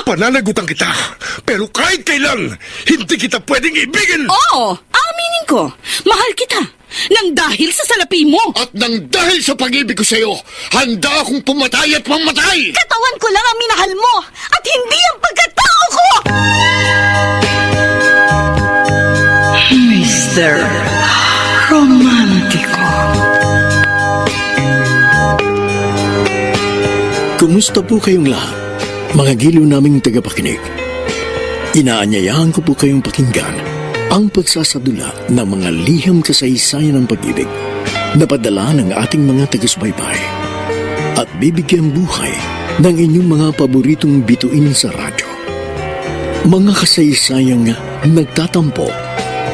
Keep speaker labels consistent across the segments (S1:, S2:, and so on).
S1: Pananagutan kita, pero kahit kailan, hindi kita pwedeng ibigin!
S2: Oo, aminin ko. Mahal kita. Nang dahil sa salapi mo.
S3: At nang dahil sa pag-ibig ko sa'yo, handa akong pumatay at mamatay!
S2: Katawan ko lang ang minahal mo at hindi ang pagkatao ko! Mr. Romantico.
S4: Kumusta po kayong lahat, mga giliw naming tagapakinig? Inaanyayahan ko po kayong pakinggan ang pagsasadula ng mga liham kasaysayan ng pag-ibig na padala ng ating mga taga-subaybay at bibigyan buhay ng inyong mga paboritong bituin sa radyo. Mga kasaysayang nagtatampo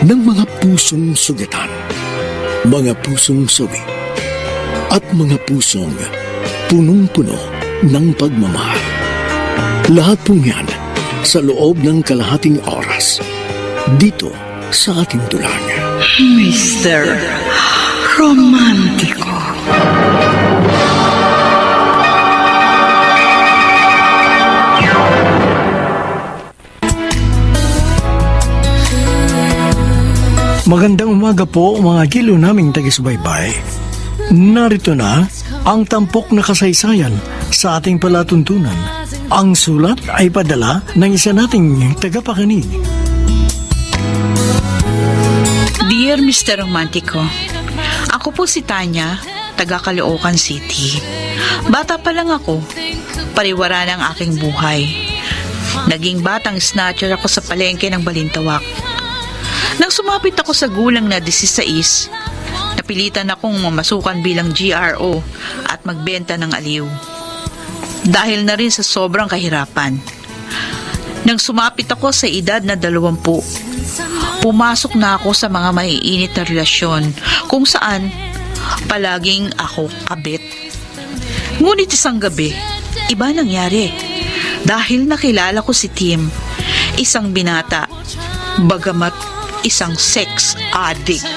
S4: ng mga pusong sugatan, mga pusong sawi, at mga pusong punong-puno ng pagmamahal. Lahat pong yan sa loob ng kalahating oras dito sa ating tulang.
S2: Mr. Romantico.
S5: Magandang umaga po mga giliw naming taga-subaybay. Narito na ang tampok na kasaysayan sa ating palatuntunan. Ang sulat ay padala ng isa nating tagapakinig.
S6: Dear Mr. Romantico, ako po si Tanya, taga Caloocan City. Bata pa lang ako, pariwara ng aking buhay. Naging batang snatcher ako sa palengke ng Balintawak. Nang sumapit ako sa gulang na 16, napilitan akong mamasukan bilang GRO at magbenta ng aliw. Dahil na rin sa sobrang kahirapan. Nang sumapit ako sa edad na 20, pumasok na ako sa mga maiinit na relasyon kung saan palaging ako kabit. Ngunit isang gabi, iba nangyari. Dahil nakilala ko si Tim, isang binata, bagamat isang sex addict.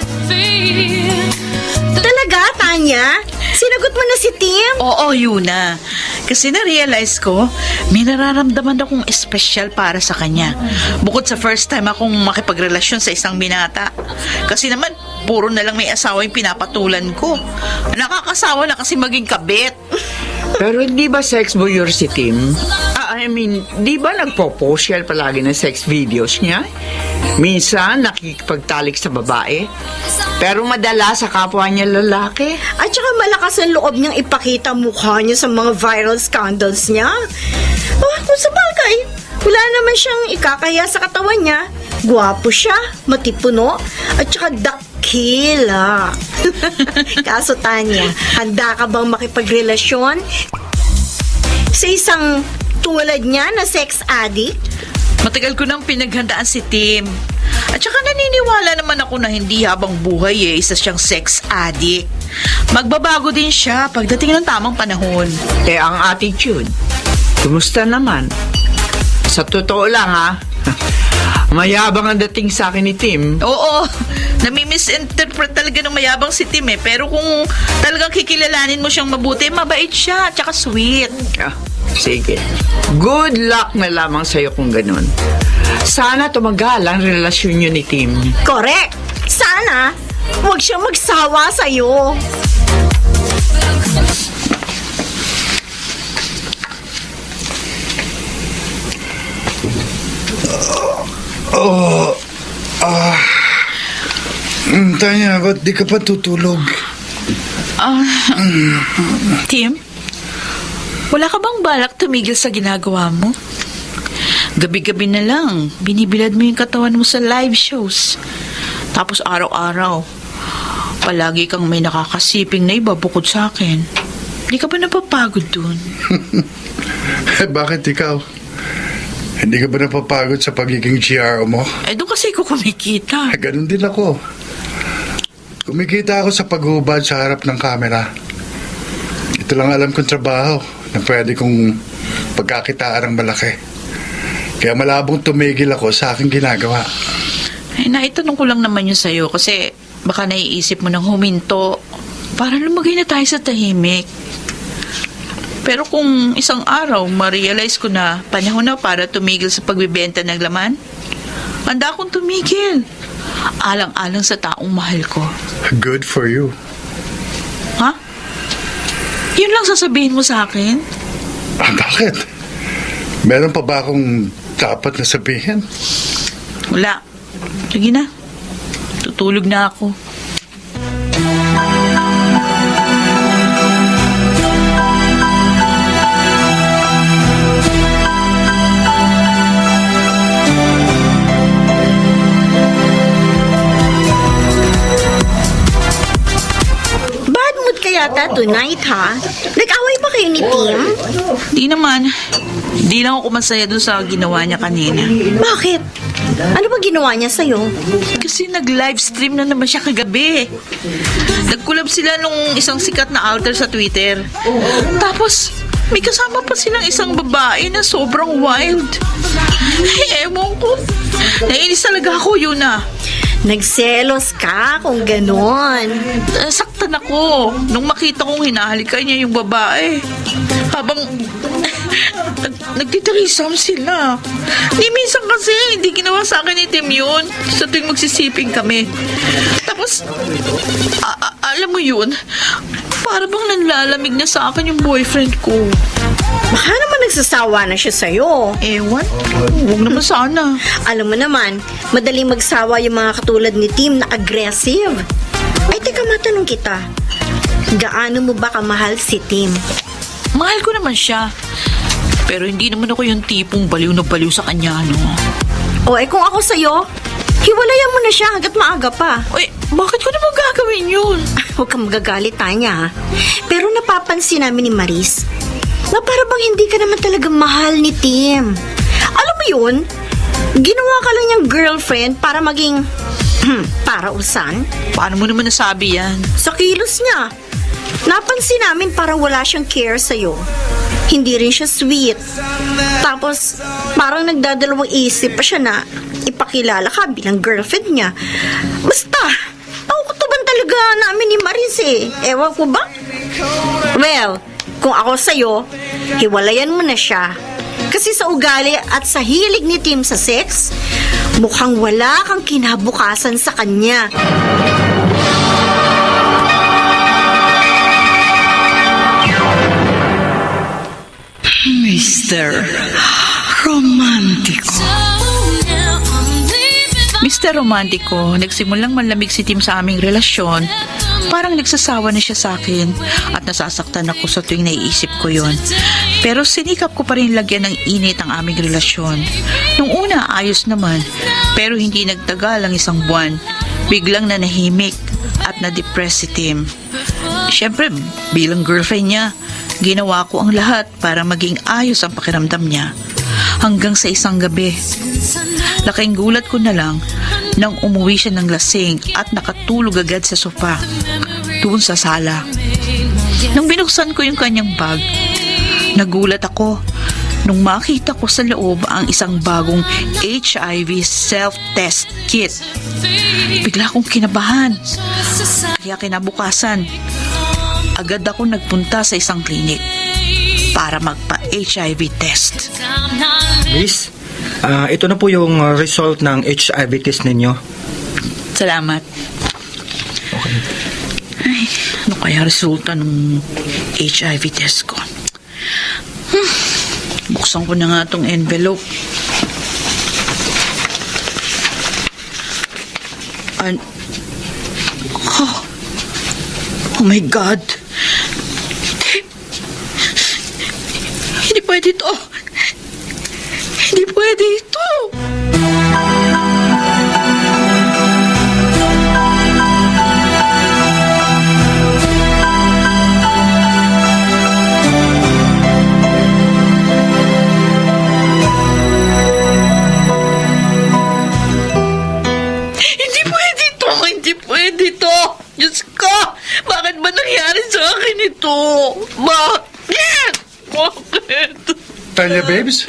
S2: Talaga, Tanya? Sinagot mo na si Tim?
S6: Oo, yun na. Kasi na-realize ko, may nararamdaman akong espesyal para sa kanya. Bukod sa first time akong makipagrelasyon sa isang binata. Kasi naman, puro na lang may asawa yung pinapatulan ko. Nakakasawa na kasi maging kabit.
S7: Pero di ba sex voyeur si Tim? Di ba nagpo-post siya palagi ng sex videos niya? Minsan, nakikipagtalik sa babae. Pero madalas sa kapwa niya lalaki.
S2: At saka malakas ang loob niyang ipakita mukha niya sa mga viral scandals niya. Kung sa bagay, wala naman siyang ikakaya sa katawan niya. Gwapo siya, matipuno, at saka dakila. Kaso Tanya, handa ka bang makipagrelasyon sa isang tulad niya na sex addict?
S6: Matagal ko nang pinaghandaan si Tim. At saka naniniwala naman ako na hindi habang buhay isa siyang sex addict. Magbabago din siya pagdating ng tamang panahon.
S7: Ang attitude, kumusta naman? Sa totoo lang mayabang ang dating sa akin ni Tim.
S6: Oo, nami-misinterpret talaga ng mayabang si Tim Pero kung talagang kikilalanin mo siyang mabuti, mabait siya at saka sweet.
S7: Sige. Good luck na lamang sa'yo kung ganun. Sana tumagal ang relasyon niyo ni Tim.
S2: Correct! Sana, huwag siyang magsawa sa'yo.
S1: Tanya, ba't di ka pa tutulog?
S6: Tim, wala ka bang balak tumigil sa ginagawa mo? Gabi-gabi na lang, binibilad mo yung katawan mo sa live shows. Tapos araw-araw, palagi kang may nakakasiping na iba bukod sa akin. Di ka ba napapagod dun?
S1: Bakit ikaw? Hindi ka ba napapagod sa pagiging GRO mo?
S6: Doon kasi ko kumikita.
S1: Ganun din ako. Kumikita ako sa paghubad sa harap ng kamera. Ito lang alam kong trabaho na pwede kong pagkakitaan ng malaki. Kaya malabong tumigil ako sa aking ginagawa.
S6: Naitanong ko lang naman yun sa'yo kasi baka naiisip mo ng huminto para lumagay na tayo sa tahimik. Pero kung isang araw ma-realize ko na panahon na para tumigil sa pagbibenta ng laman, handa akong tumigil. Alang-alang sa taong mahal ko.
S1: Good for you.
S6: Ha? Yun lang sasabihin mo sa akin?
S1: Bakit? Meron pa ba akong dapat na sabihin?
S6: Wala. Sige na. Tutulog na ako.
S2: Bad mood ka yata tonight, ha? Nag-away ba kayo ni Tim?
S6: Di naman. Di lang ako masaya dun sa ginawa niya kanina.
S2: Bakit? Ano ba ginawa niya sa'yo?
S6: Kasi nag-livestream na naman siya kagabi. Nag-collab sila nung isang sikat na alter sa Twitter. Tapos, may kasama pa silang isang babae na sobrang wild. Ewan ko. Nainis talaga ako yun ah.
S2: Nagselos ka kung ganon.
S6: Saktan ako nung makita kong hinahalikan niya yung babae. Habang nagtitirisam sila. Ni minsan kasi hindi ginawa sa akin ni Tim yun sa tuwing magsisiping kami. Tapos, alam mo yun, para bang nanlalamig na sa akin yung boyfriend ko.
S2: Baka naman nagsasawa na siya sa'yo.
S6: Ewan, huwag naman sana.
S2: Alam mo naman, madaling magsawa yung mga katulad ni Tim na aggressive. Ay, teka, matanong kita. Gaano mo ba kamahal si Tim?
S6: Mahal ko naman siya. Pero hindi naman ako yung tipong baliw na baliw sa kanya, no?
S2: O, kung ako sa'yo, hiwalayan mo na siya hanggat maaga pa.
S6: Uy, bakit ko naman gagawin yun?
S2: Huwag kang magagalit, Tanya, ha? Pero napapansin namin ni Maris na para bang hindi ka naman talaga mahal ni Tim. Alam mo yun? Ginawa ka lang niyang girlfriend para maging parausan.
S6: Paano mo naman nasabi yan?
S2: Sa kilos niya. Napansin namin parang wala siyang care sa'yo. Hindi rin siya sweet. Tapos, parang nagdadalawang isip pa siya na ipakilala ka bilang girlfriend niya. Basta, nakukutuban talaga namin ni Maris eh. Ewan ko ba? Well, kung ako sa'yo, hiwalayan mo na siya. Kasi sa ugali at sa hilig ni Tim sa sex, mukhang wala kang kinabukasan sa kanya.
S6: Mr. Romantico. Mr. Romantico, nagsimulang manlamig si Tim sa aming relasyon. Parang nagsasawa na siya sa akin at nasasaktan ako sa tuwing naiisip ko yon. Pero sinikap ko pa rin lagyan ng init ang aming relasyon. Nung una, ayos naman. Pero hindi nagtagal ang isang buwan. Biglang nanahimik at na-depress si Tim. Siyempre, bilang girlfriend niya, ginawa ko ang lahat para maging ayos ang pakiramdam niya. Hanggang sa isang gabi, laking gulat ko na lang nang umuwi siya ng lasing at nakatulog agad sa sofa doon sa sala. Nung binuksan ko yung kanyang bag, nagulat ako nung makita ko sa loob ang isang bagong HIV self-test kit. Bigla akong kinabahan. Kaya kinabukasan, agad ako nagpunta sa isang klinik para magpa-HIV test.
S8: Miss, ito na po yung result ng HIV test ninyo.
S6: Salamat. Ay, ano kaya resulta ng HIV test ko? Buksan ko na nga itong envelope. Oh my God! Hindi pwede ito! Hindi pwede ito! Hindi pwede ito! Hindi pwede ito! Diyos ko! Bakit ba nangyari sa akin ito? Bakit? Bakit?
S1: Tanya, babes?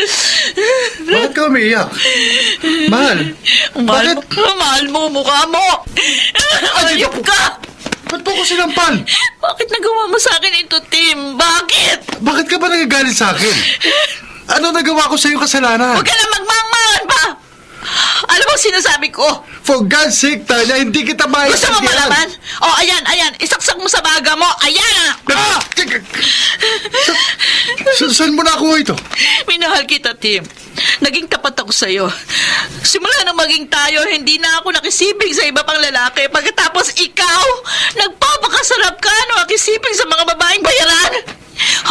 S1: Bakit ka umiiyak? Mahal,
S6: Mahal
S1: bakit?
S6: mo, mahal mo, mukha mo! Ayop ka!
S1: Ba't po ko sinampal?
S6: Bakit nagawa mo sa akin ito, Tim? Bakit?
S1: Bakit ka ba nagagalit sa akin? Ano nagawa ko sa iyong kasalanan?
S6: Huwag ka na magmangmangan pa! Alam mo sinasabi ko?
S1: For God's sake, Tanya, hindi kita
S6: Gusto mo
S1: maintindihan.
S6: malaman? Oh, ayan. Isaksak mo sa baga mo. Ayan! Oh!
S1: Saan mo nakuha ito?
S6: Minahal kita, Tim. Naging tapat ako sa'yo. Simula nang maging tayo, hindi na ako nakisiping sa iba pang lalaki. Pagkatapos ikaw, nagpapakasarap ka nakisiping sa mga babaeng bayaran.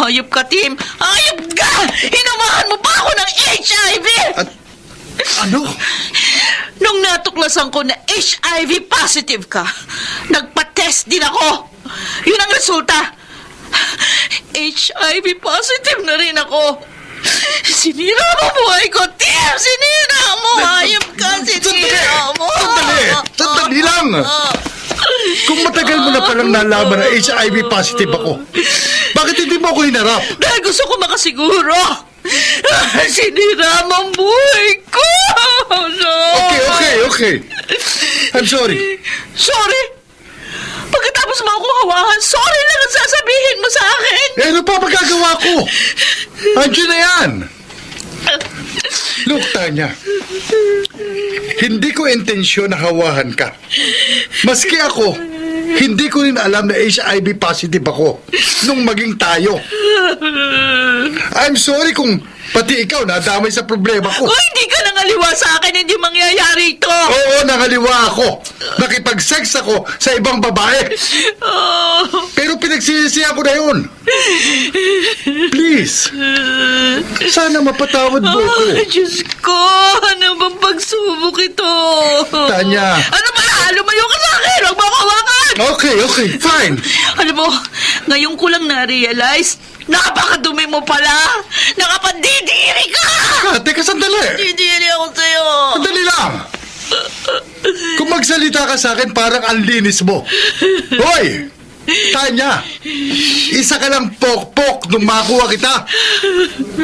S6: Hayop ka, Tim. Hayop ka! Hinamahan mo pa ako ng HIV!
S1: Ano?
S6: Nung natuklasan ko na HIV positive ka, nagpa-test din ako. Yun ang resulta. HIV positive na rin ako. Sinira mo buhay ko, Tim! Sinira mo! Hayop ka! Sinira mo!
S1: Sandali lang! Kung matagal mo na palang nalaman na HIV positive ako, bakit hindi mo ako hinarap?
S6: Dahil gusto ko makasiguro. Sinira mo ang buhay ko! No!
S1: Okay. I'm sorry.
S6: Sorry? Pagkatapos mo ako hawakan, sorry lang ang sasabihin mo sa akin.
S1: Eh, ano pa magagawa ko? Andiyan na yan. Look, Tanya. Hindi ko intensyon na hawahan ka. Maski ako, hindi ko rin alam na HIV positive ako nung maging tayo. I'm sorry kung pati ikaw nadamay sa problema ko.
S6: Kung hindi ka nangaliwa sa akin, hindi mangyayari ito.
S1: Oo, nangaliwa ako. Nakipag-sex ako sa ibang babae.
S6: Oh.
S1: Pero pinagsisisihan ko na yun. Please. Sana mapatawad mo ako.
S6: Oh, Diyos ko, ano bang pagsubok ito?
S1: Tanya.
S6: Ano ba? Lumayo ka sa akin! Huwag mo ako hawakan!
S1: Okay, fine.
S6: Alam mo, ngayon ko lang na-realize, napakadumi mo pala! Nakapandidiri ka!
S1: Teka, sandali.
S6: Didiri ako sa'yo!
S1: Sandali lang. Kung magsalita ka sa akin, parang ang linis mo. Hoy! Tanya! Isa ka lang pok-pok nung makuha kita.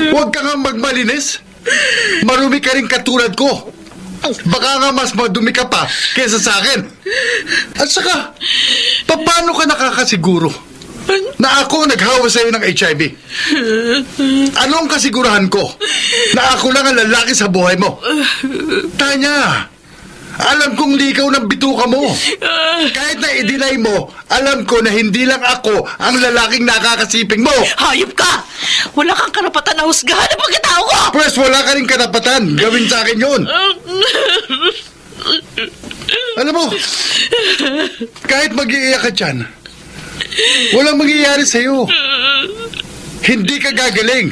S1: Huwag ka nga magmalinis. Marumi ka rin katulad ko. Baka nga mas madumi ka pa kaysa sa akin. At saka, paano ka nakakasiguro na ako naghawa sa'yo ng HIV? Ano ang kasigurahan ko na ako lang ang lalaki sa buhay mo? Tanya, alam kong likaw ng bituka mo. Kahit na i-deny mo, alam ko na hindi lang ako ang lalaking nakakasiping mo.
S6: Hayop ka! Wala kang karapatan na husgahan ang pagkatao ko!
S1: Pwes, wala ka rin karapatan. Gawin sa akin yun. Alam mo, kahit mag-iiyak ka dyan, walang mangyayari sa'yo. Hindi ka gagaling.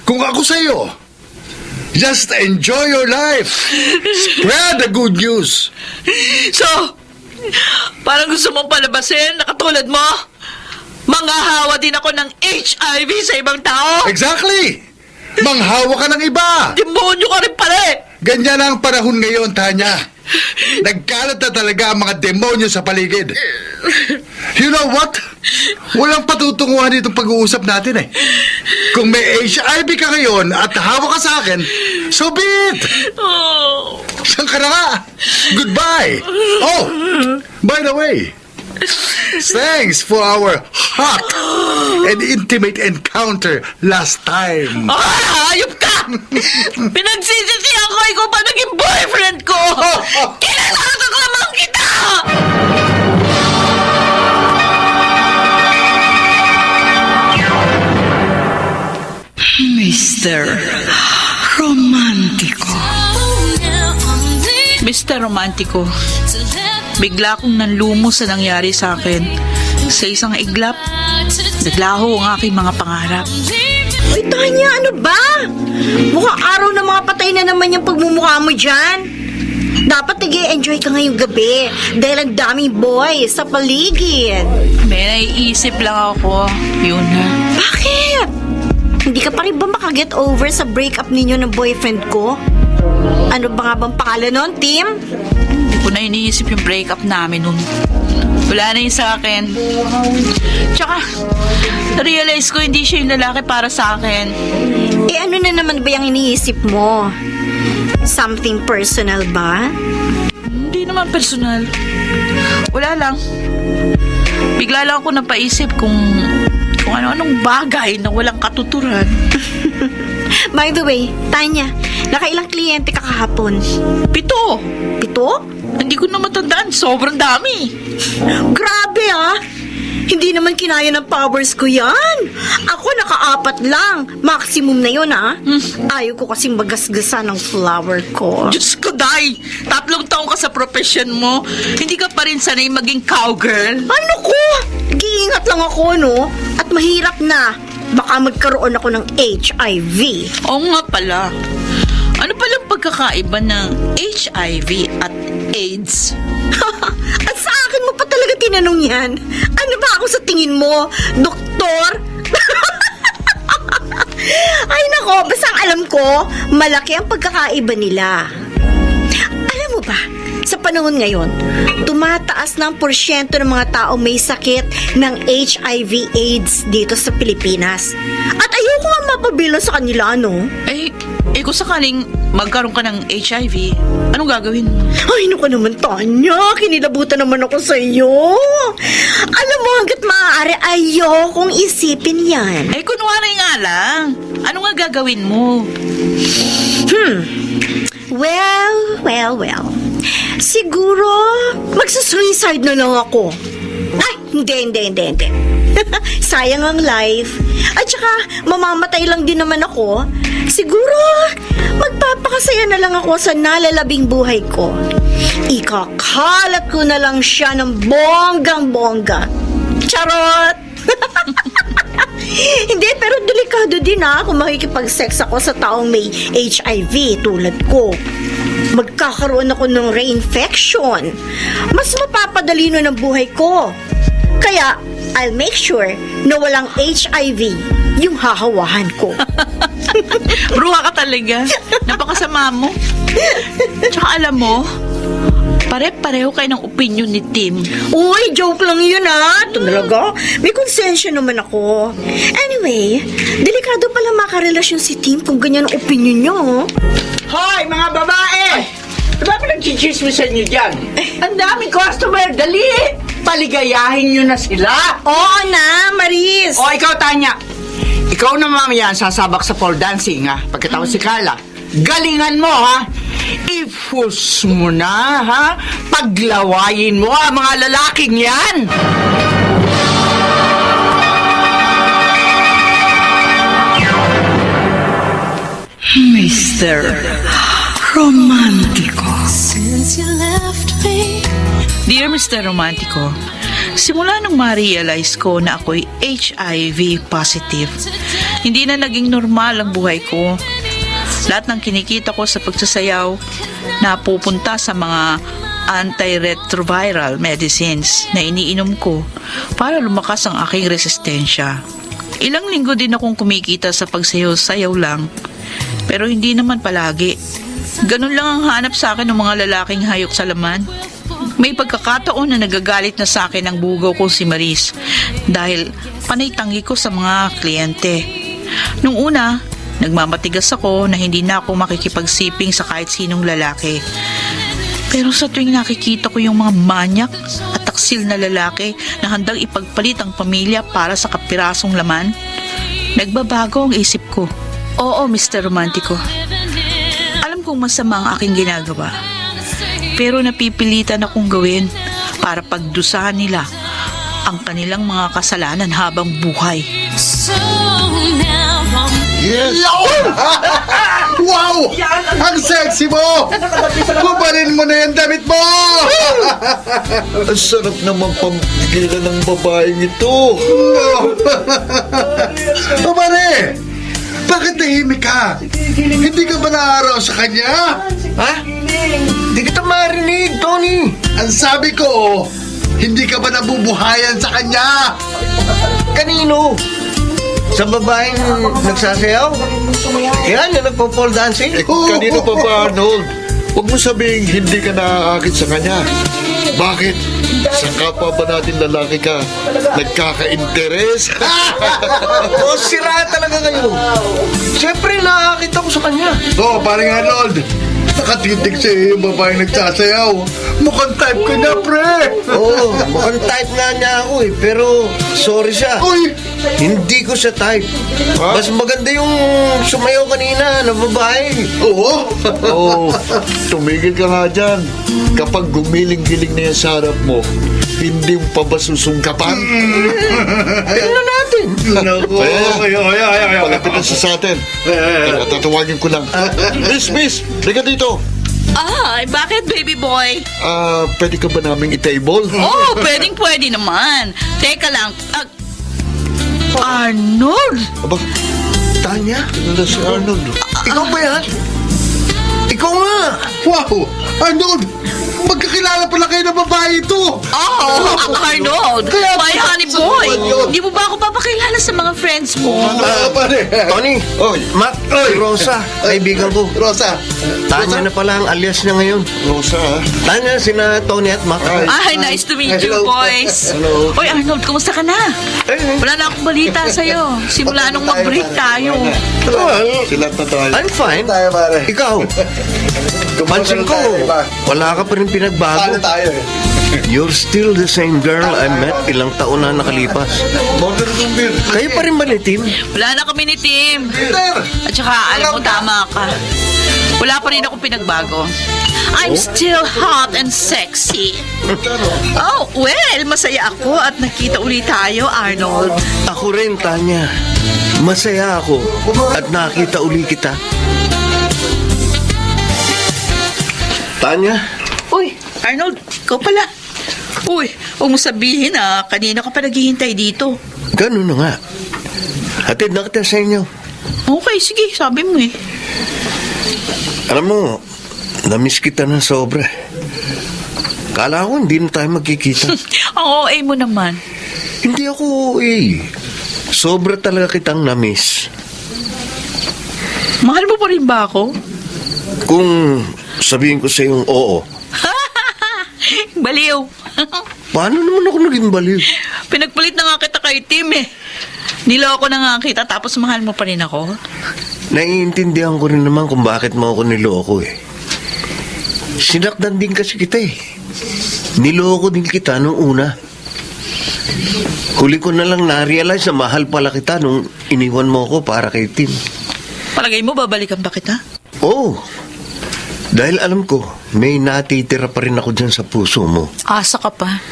S1: Kung ako sa'yo, just enjoy your life. Spread the good news.
S6: So, parang gusto mong palabasin na katulad mo? Manghahawa din ako ng HIV sa ibang tao?
S1: Exactly. Manghawa ka ng iba.
S6: Demonyo ka rin pala eh!
S1: Ganyan ang panahon ngayon, Tanya. Nagkalat na talaga ang mga demonyo sa paligid. You know what? Walang patutunguhan itong pag-uusap natin eh. Kung may HIV ka ngayon at hawa ka sa akin, so be it!
S6: Oh.
S1: Saan ka na nga? Goodbye! Oh, by the way, thanks for our hot and intimate encounter last time.
S6: Hayop ka! Pinagsisisihan ko ikaw pa naging boyfriend ko! Kinasasok lamang kita! Mr. Romantico. Mr. Romantico, bigla akong nanlumo sa nangyari sa akin. Sa isang iglap, naglaho ang aking mga pangarap.
S2: Uy, Tanya, ano ba? Mukhang araw na mga patay na naman yung pagmumukha mo dyan. Dapat nag-enjoy ka ngayong gabi dahil ang daming boys sa paligid.
S6: May naiisip lang ako, yun na.
S2: Bakit? Hindi ka pa rin ba makaget over sa breakup ninyo ng boyfriend ko? Ano ba nga bang pangalan nun, Tim?
S6: Hindi ko na iniisip yung breakup namin nun. Wala na yun sa akin. Tsaka, na-realize ko hindi siya yung lalaki para sa akin.
S2: Eh ano na naman ba yung iniisip mo? Something personal ba?
S6: Hindi naman personal. Wala lang. Bigla lang ako napaisip kung kung ano-anong bagay na walang katuturan.
S2: By the way, Tanya, nakailang kliyente ka kahapon?
S6: 7.
S2: 7?
S6: Hindi ko na matandaan. Sobrang dami.
S2: Grabe ah! Hindi naman kinaya ng powers ko yan. Ako naka-4 lang. Maximum na yun ah. Ayaw ko kasing magasgasa ng flower ko.
S6: Diyos ko, Day! 3 taong ka sa profession mo. Hindi ka pa rin sanay maging cowgirl.
S2: Ano ko? Giingat lang ako, no? At mahirap na. Baka magkaroon ako ng HIV.
S6: Oo nga pala. Ano palang pagkakaiba ng HIV at AIDS?
S2: At sa akin mo pa talaga tinanong yan? Ano ba ako sa tingin mo? Doktor? Ay nako, basta ang alam ko, malaki ang pagkakaiba nila. Alam mo ba, sa panahon ngayon, tumataas na ang porsyento ng mga tao may sakit ng HIV/AIDS dito sa Pilipinas. At ayoko nga mapabilang sa kanila, no?
S6: Kung sakaling magkaroon ka ng HIV, anong gagawin mo?
S2: Ay, naku naman, Tanya. Kinilabutan naman ako sa iyo. Alam mo, hanggat maaari, ayokong isipin yan.
S6: Kunwari nga lang. Ano nga gagawin mo?
S2: Well. Siguro, magsa-suicide na lang ako. Ay, hindi. Sayang ang life. At saka, mamamatay lang din naman ako. Siguro, magpapakasaya na lang ako sa nalalabing buhay ko. Ikakalat ko na lang siya ng bonggang-bongga. Charot! Hindi, pero delikado din kung makikipag-sex ako sa taong may HIV tulad ko. Magkakaroon ako ng reinfection. Mas mapapadali nun ang buhay ko. Kaya, I'll make sure na walang HIV yung hahawahan ko.
S6: Bruha ka talaga. Napakasama mo. Tsaka alam mo, pare-pareho kayo ng opinion ni Tim.
S2: Uy, joke lang yun Talaga? May konsensya naman ako. Anyway, delikado pala makarelasyon si Tim kung ganyan ang opinion niyo.
S7: Hoy, mga babae! Ano ba pinag-chichismisan niyo dyan? Ang daming customer, dali! Paligayahin niyo na sila!
S2: Oo na, Maris.
S7: O, ikaw, Tanya. Ikaw na mamaya ang sasabak sa pole dancing, ha? Pagkatapos si Carla. Galingan mo, ha? I-force mo na, ha? Paglawayin mo ang mga lalaking yan!
S6: Mr. Romantico. Dear Mr. Romantico, simula nung ma-realize ko na ako'y HIV positive, hindi na naging normal ang buhay ko. Lahat ng kinikita ko sa pagsasayaw napupunta sa mga antiretroviral medicines na iniinom ko para lumakas ang aking resistensya. Ilang linggo din akong kumikita sa pagsayaw-sayaw lang, pero hindi naman palagi. Ganun lang ang hanap sa akin ng mga lalaking hayok sa laman. May pagkakataon na nagagalit na sa akin ang bugaw kong si Maris dahil panay-tanggi ko sa mga kliyente. Nung una, nagmamatigas ako na hindi na ako makikipagsiping sa kahit sinong lalaki. Pero sa tuwing nakikita ko yung mga manyak at taksil na lalaki na handang ipagpalit ang pamilya para sa kapirasong laman, nagbabago ang isip ko. Oo, Mr. Romantico. Alam kong masama ang aking ginagawa. Pero napipilitan akong gawin para pagdusahan nila ang kanilang mga kasalanan habang buhay.
S1: Yes! Wow! Ang sexy mo! Kubalin mo na yung damit mo!
S3: Ang sarap naman pamigilan ng babaeng ito.
S1: O pare! Bakit tahimik ka? Hindi ka ba naaraw sa kanya?
S3: Ha? Di kita marinig, Tony.
S1: Ang sabi ko, hindi ka ba nabubuhayan sa kanya?
S3: Kanino? Sa babaeng nagsasayaw? Yan, yung nagpo-pole dancing?
S1: Kanino pa ba,
S3: Arnold? Huwag mo sabihing hindi ka naaakit sa kanya. Bakit? Sa kapwa ba natin lalaki ka nagkaka-interes?
S8: O, sira talaga kayo. Siyempre, nakakita ko sa kanya.
S1: Oo, parang Arnold. nakatitig sa iyo yung babae nagsasayaw. Mukhang type ka niya, pre.
S9: Oo, mukhang type nga niya ako eh. Pero, sorry siya.
S1: Uy!
S9: Hindi ko siya type. Mas maganda yung sumayaw kanina na babae.
S1: Oo.
S3: Oo, tumigil ka nga dyan. Kapag gumiling-giling na yan sa harap mo, hindi mo pa ba susungkapan?
S9: Tingnan natin.
S1: Naku. Ay.
S3: Palapit na siya sa atin. Kaya tatawagin ko lang. Miss, liga dito.
S6: Ay, bakit baby boy?
S3: Pwede ka ba naming i-table?
S6: Oh, pwede naman. Teka lang. Arnold!
S3: Aba,
S9: Tanya,
S3: ano na si Arnold?
S9: ikaw ba yan? Ikaw nga.
S1: Wow! Arnold! Magkakilala pala kayo ng babae ito!
S6: Oh, Arnold!
S1: Kaya-
S6: My honey boy!
S1: Yun.
S6: Hindi mo ba ako papakilala sa mga friends mo?
S1: Pare!
S9: Tony,
S3: Oy,
S9: Mac, Rosa, kaibigan ko.
S1: Rosa!
S9: Tanya na pala ang alias niya ngayon.
S3: Rosa, ha?
S9: Tanya, sina Tony at Mac.
S6: Ay, nice to meet you,
S1: Hello.
S6: boys.
S3: Hello.
S6: Oy, Arnold, kumusta ka na? Wala na akong balita sa'yo. Simula nung mag-break tayo.
S9: Well,
S3: Sila na tayo.
S9: I'm fine.
S1: Tayo, pare.
S9: Ikaw, pansin ko, wala ka pa rin pinagbago.
S1: tayo eh?
S9: You're still the same girl I met ilang taon na nakalipas.
S3: Border ng beer.
S9: Kayo pa rin ba ni Tim?
S6: Wala na kami ni Tim.
S1: Peter!
S6: At saka, alam mo, tama ka. Wala pa rin akong pinagbago. I'm still hot and sexy. Oh, well, masaya ako at nakita ulit tayo, Arnold.
S9: Ako rin, Tanya. Masaya ako at nakita uli kita. Tanya,
S6: Uy, Arnold, ikaw pala. Uy, huwag mo sabihin kanina ka pa naghihintay dito.
S9: ganun na nga. Hatid na kita sa inyo.
S6: Okay, sige, sabi mo eh.
S9: Alam mo, namiss kita ng sobra. Kala ko hindi na tayo magkikita.
S6: Ang OA mo naman.
S9: Hindi ako sobra talaga kitang namiss.
S6: Mahal mo pa rin ba ako?
S9: Kung sabihin ko sa yung oo,
S6: Baliw.
S9: paano naman ako naging baliw?
S6: Pinagpalit na nga kita kay Tim eh. Niloko na nga kita tapos mahal mo pa rin ako.
S9: Naiintindihan ko rin naman kung bakit mo ako niloko eh. Sinakdan din kasi kita eh. Niloko din kita nung una. Huli ko na lang na-realize na mahal pala kita nung iniwan mo ako para kay Tim.
S6: Palagay mo babalikan pa kita?
S9: Oo. Dahil alam ko, may natitira pa rin ako dyan sa puso mo.
S6: Asa ka pa.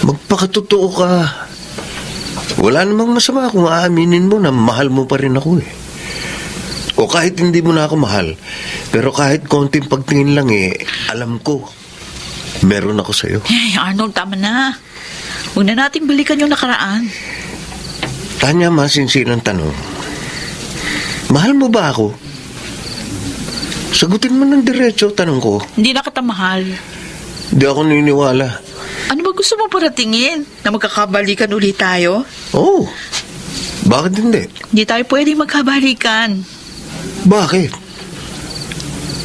S9: Magpakatotoo ka. Wala namang masama kung aaminin mo na mahal mo pa rin ako eh. O kahit hindi mo na ako mahal, pero kahit konting pagtingin lang alam ko, meron ako sa'yo.
S6: Ay, Arnold, tama na. Huwag na nating balikan yung nakaraan.
S9: Tanya, masinsilang tanong. Mahal mo ba ako? Sagutin mo ng diretso, tanong ko.
S6: Hindi na kita mahal.
S9: Di ako niniwala.
S6: Ano ba gusto mo paratingin? Na magkakabalikan ulit tayo?
S9: Oh, bakit hindi?
S6: Hindi tayo pwede magkabalikan.
S9: Bakit?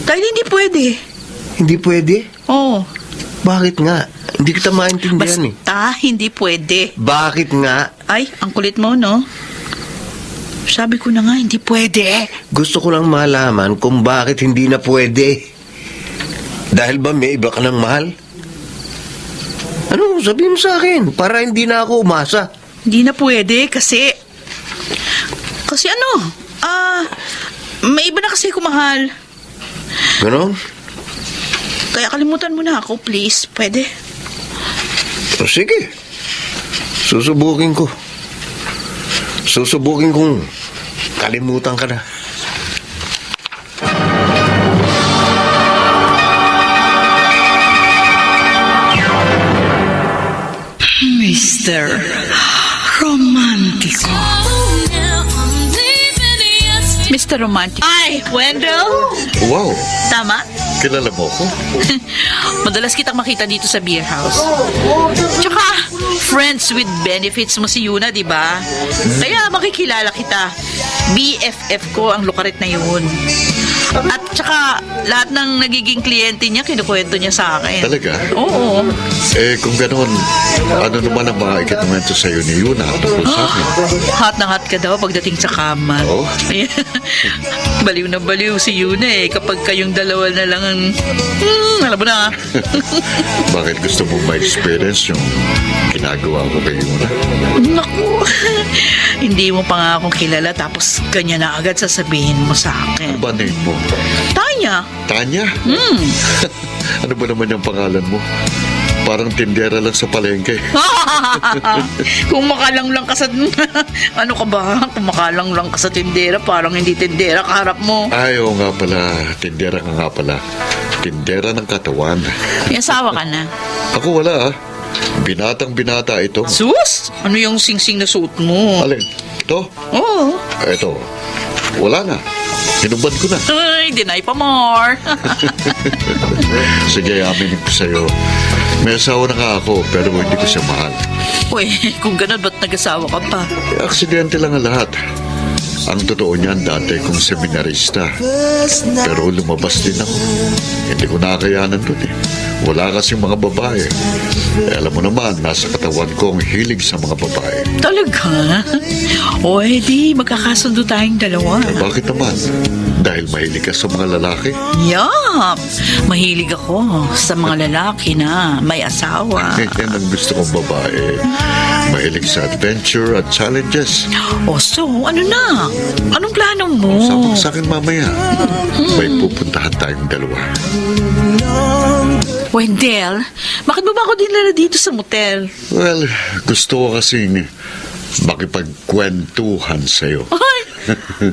S6: Dahil hindi pwede.
S9: Hindi pwede?
S6: Oo.
S9: Bakit nga? Hindi kita maintindihan
S6: Basta hindi pwede.
S9: Bakit nga?
S6: Ay, ang kulit mo, no? Sabi ko na nga, hindi pwede.
S9: Gusto ko lang malaman kung bakit hindi na pwede. Dahil ba may iba ka ng mahal? Ano, sabihin mo sa akin para hindi na ako umasa.
S6: Hindi na pwede kasi... Kasi ano? May iba na kasi ako mahal.
S9: Ganon?
S6: Kaya kalimutan mo na ako, please. Pwede?
S9: O, sige. Susubukin ko. Susubukin kong kalimutan ka na.
S6: Mr. Romantico. Mr. Romantico. Ay, Wendell!
S3: Wow,
S6: Tama?
S3: kilala mo ko?
S6: Madalas kitang makita dito sa beer house. Tsaka, friends with benefits mo si Yuna, di ba? Kaya makikilala kita. BFF ko ang lukarit na yun. At saka, lahat ng nagiging kliyente niya, kinukwento niya sa akin.
S3: Talaga?
S6: Oo.
S3: Kung gano'n, ano naman ang mga ikinuwento sa'yo ni Yuna tungkol sa akin?
S6: Hot na hot ka daw pagdating sa kama.
S3: Oo?
S6: Baliw na baliw si Yuna kapag kayong dalawa na lang ang... alam mo na.
S3: Bakit gusto mo ma-experience yung ginagawa ko kay Yuna?
S6: Naku, hindi mo pa nga akong kilala tapos ganyan na agad sasabihin mo sa akin.
S3: Ano ba name mo?
S6: Tanya.
S3: Tanya? Ano ba naman yung pangalan mo? Parang tindera lang sa palengke.
S6: Kung makalang lang ka sa... ano ka ba? Kung makalang lang ka sa tindera, parang hindi tindera kaharap mo.
S3: Ay, oo nga pala. Tindera ka nga pala. Tindera ng katawan.
S6: May asawa ka na.
S3: Ako wala ah. Binatang binata ito.
S6: Sus! Ano yung singsing na suot mo?
S3: Alin? Ito?
S6: Oo.
S3: Ito. Wala na. Hinubad ko na.
S6: Ay, deny pa more.
S3: Sige, aminin ko sa'yo. May asawa na nga ako, pero hindi ko siya mahal.
S6: Uy, kung ganun, ba't nag-asawa ka pa?
S3: Aksidente lang ang lahat. Ang totoo niyan, dati kong seminarista. Pero lumabas din ako. Hindi ko nakakayanan dun eh. Wala kasing mga babae. Alam mo naman, nasa katawan ko ang hilig sa mga babae.
S6: Talaga? O, di, magkakasundo tayong dalawa.
S3: Bakit naman? Dahil mahilig ka sa mga lalaki?
S6: Yup! Mahilig ako sa mga lalaki na may asawa.
S3: Yan ang gusto kong babae. Mahilig sa adventure at challenges.
S6: O, so, ano na? Anong plano mo?
S3: Sama ka sa akin mamaya. May pupuntahan tayong dalawa.
S6: Wendell, bakit mo ba ako dinala dito sa motel?
S3: Well, gusto ko kasing makipagkwentuhan sa'yo.
S6: Ay,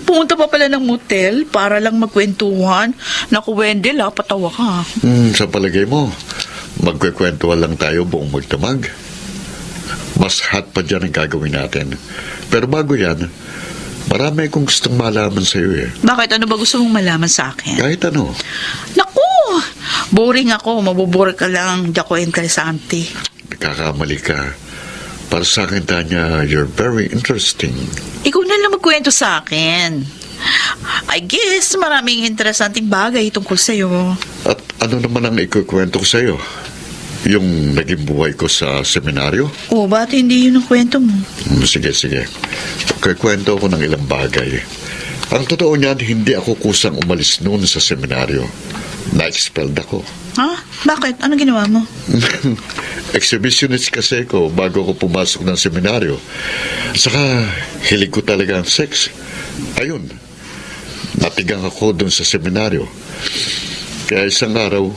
S6: pumunta pa pala ng motel para lang magkwentuhan. Naku, Wendell, patawa ka.
S3: Sa palagay mo, magkwekwentuhan lang tayo buong magdamag. Mas hot pa dyan ang gagawin natin. Pero bago yan, marami akong gustong malaman sa'yo eh.
S6: Bakit? Ano ba gusto mong malaman sa akin?
S3: Kahit ano.
S6: Naku, boring ako. Mabubore ka lang. Di ako interesante.
S3: Nagkakamali ka. Para sa akin, Tanya, you're very interesting.
S6: Ikaw na lang magkwento sa akin. I guess maraming interesanting bagay tungkol sa'yo.
S3: At ano naman ang ikukwento ko sa'yo? Yung naging buhay ko sa seminaryo?
S6: O, ba't hindi yun ang kwento mo?
S3: Sige. Kwento ko ng ilang bagay. Ang totoo niyan, hindi ako kusang umalis noon sa seminaryo. Na-expelled ako.
S6: Ha? Bakit? Ano ginawa mo?
S3: Exhibitionist kasi ko bago ako pumasok ng seminaryo. Saka, hilig ko talaga ang sex. Ayun, natigang ako doon sa seminaryo. Kaya isang araw,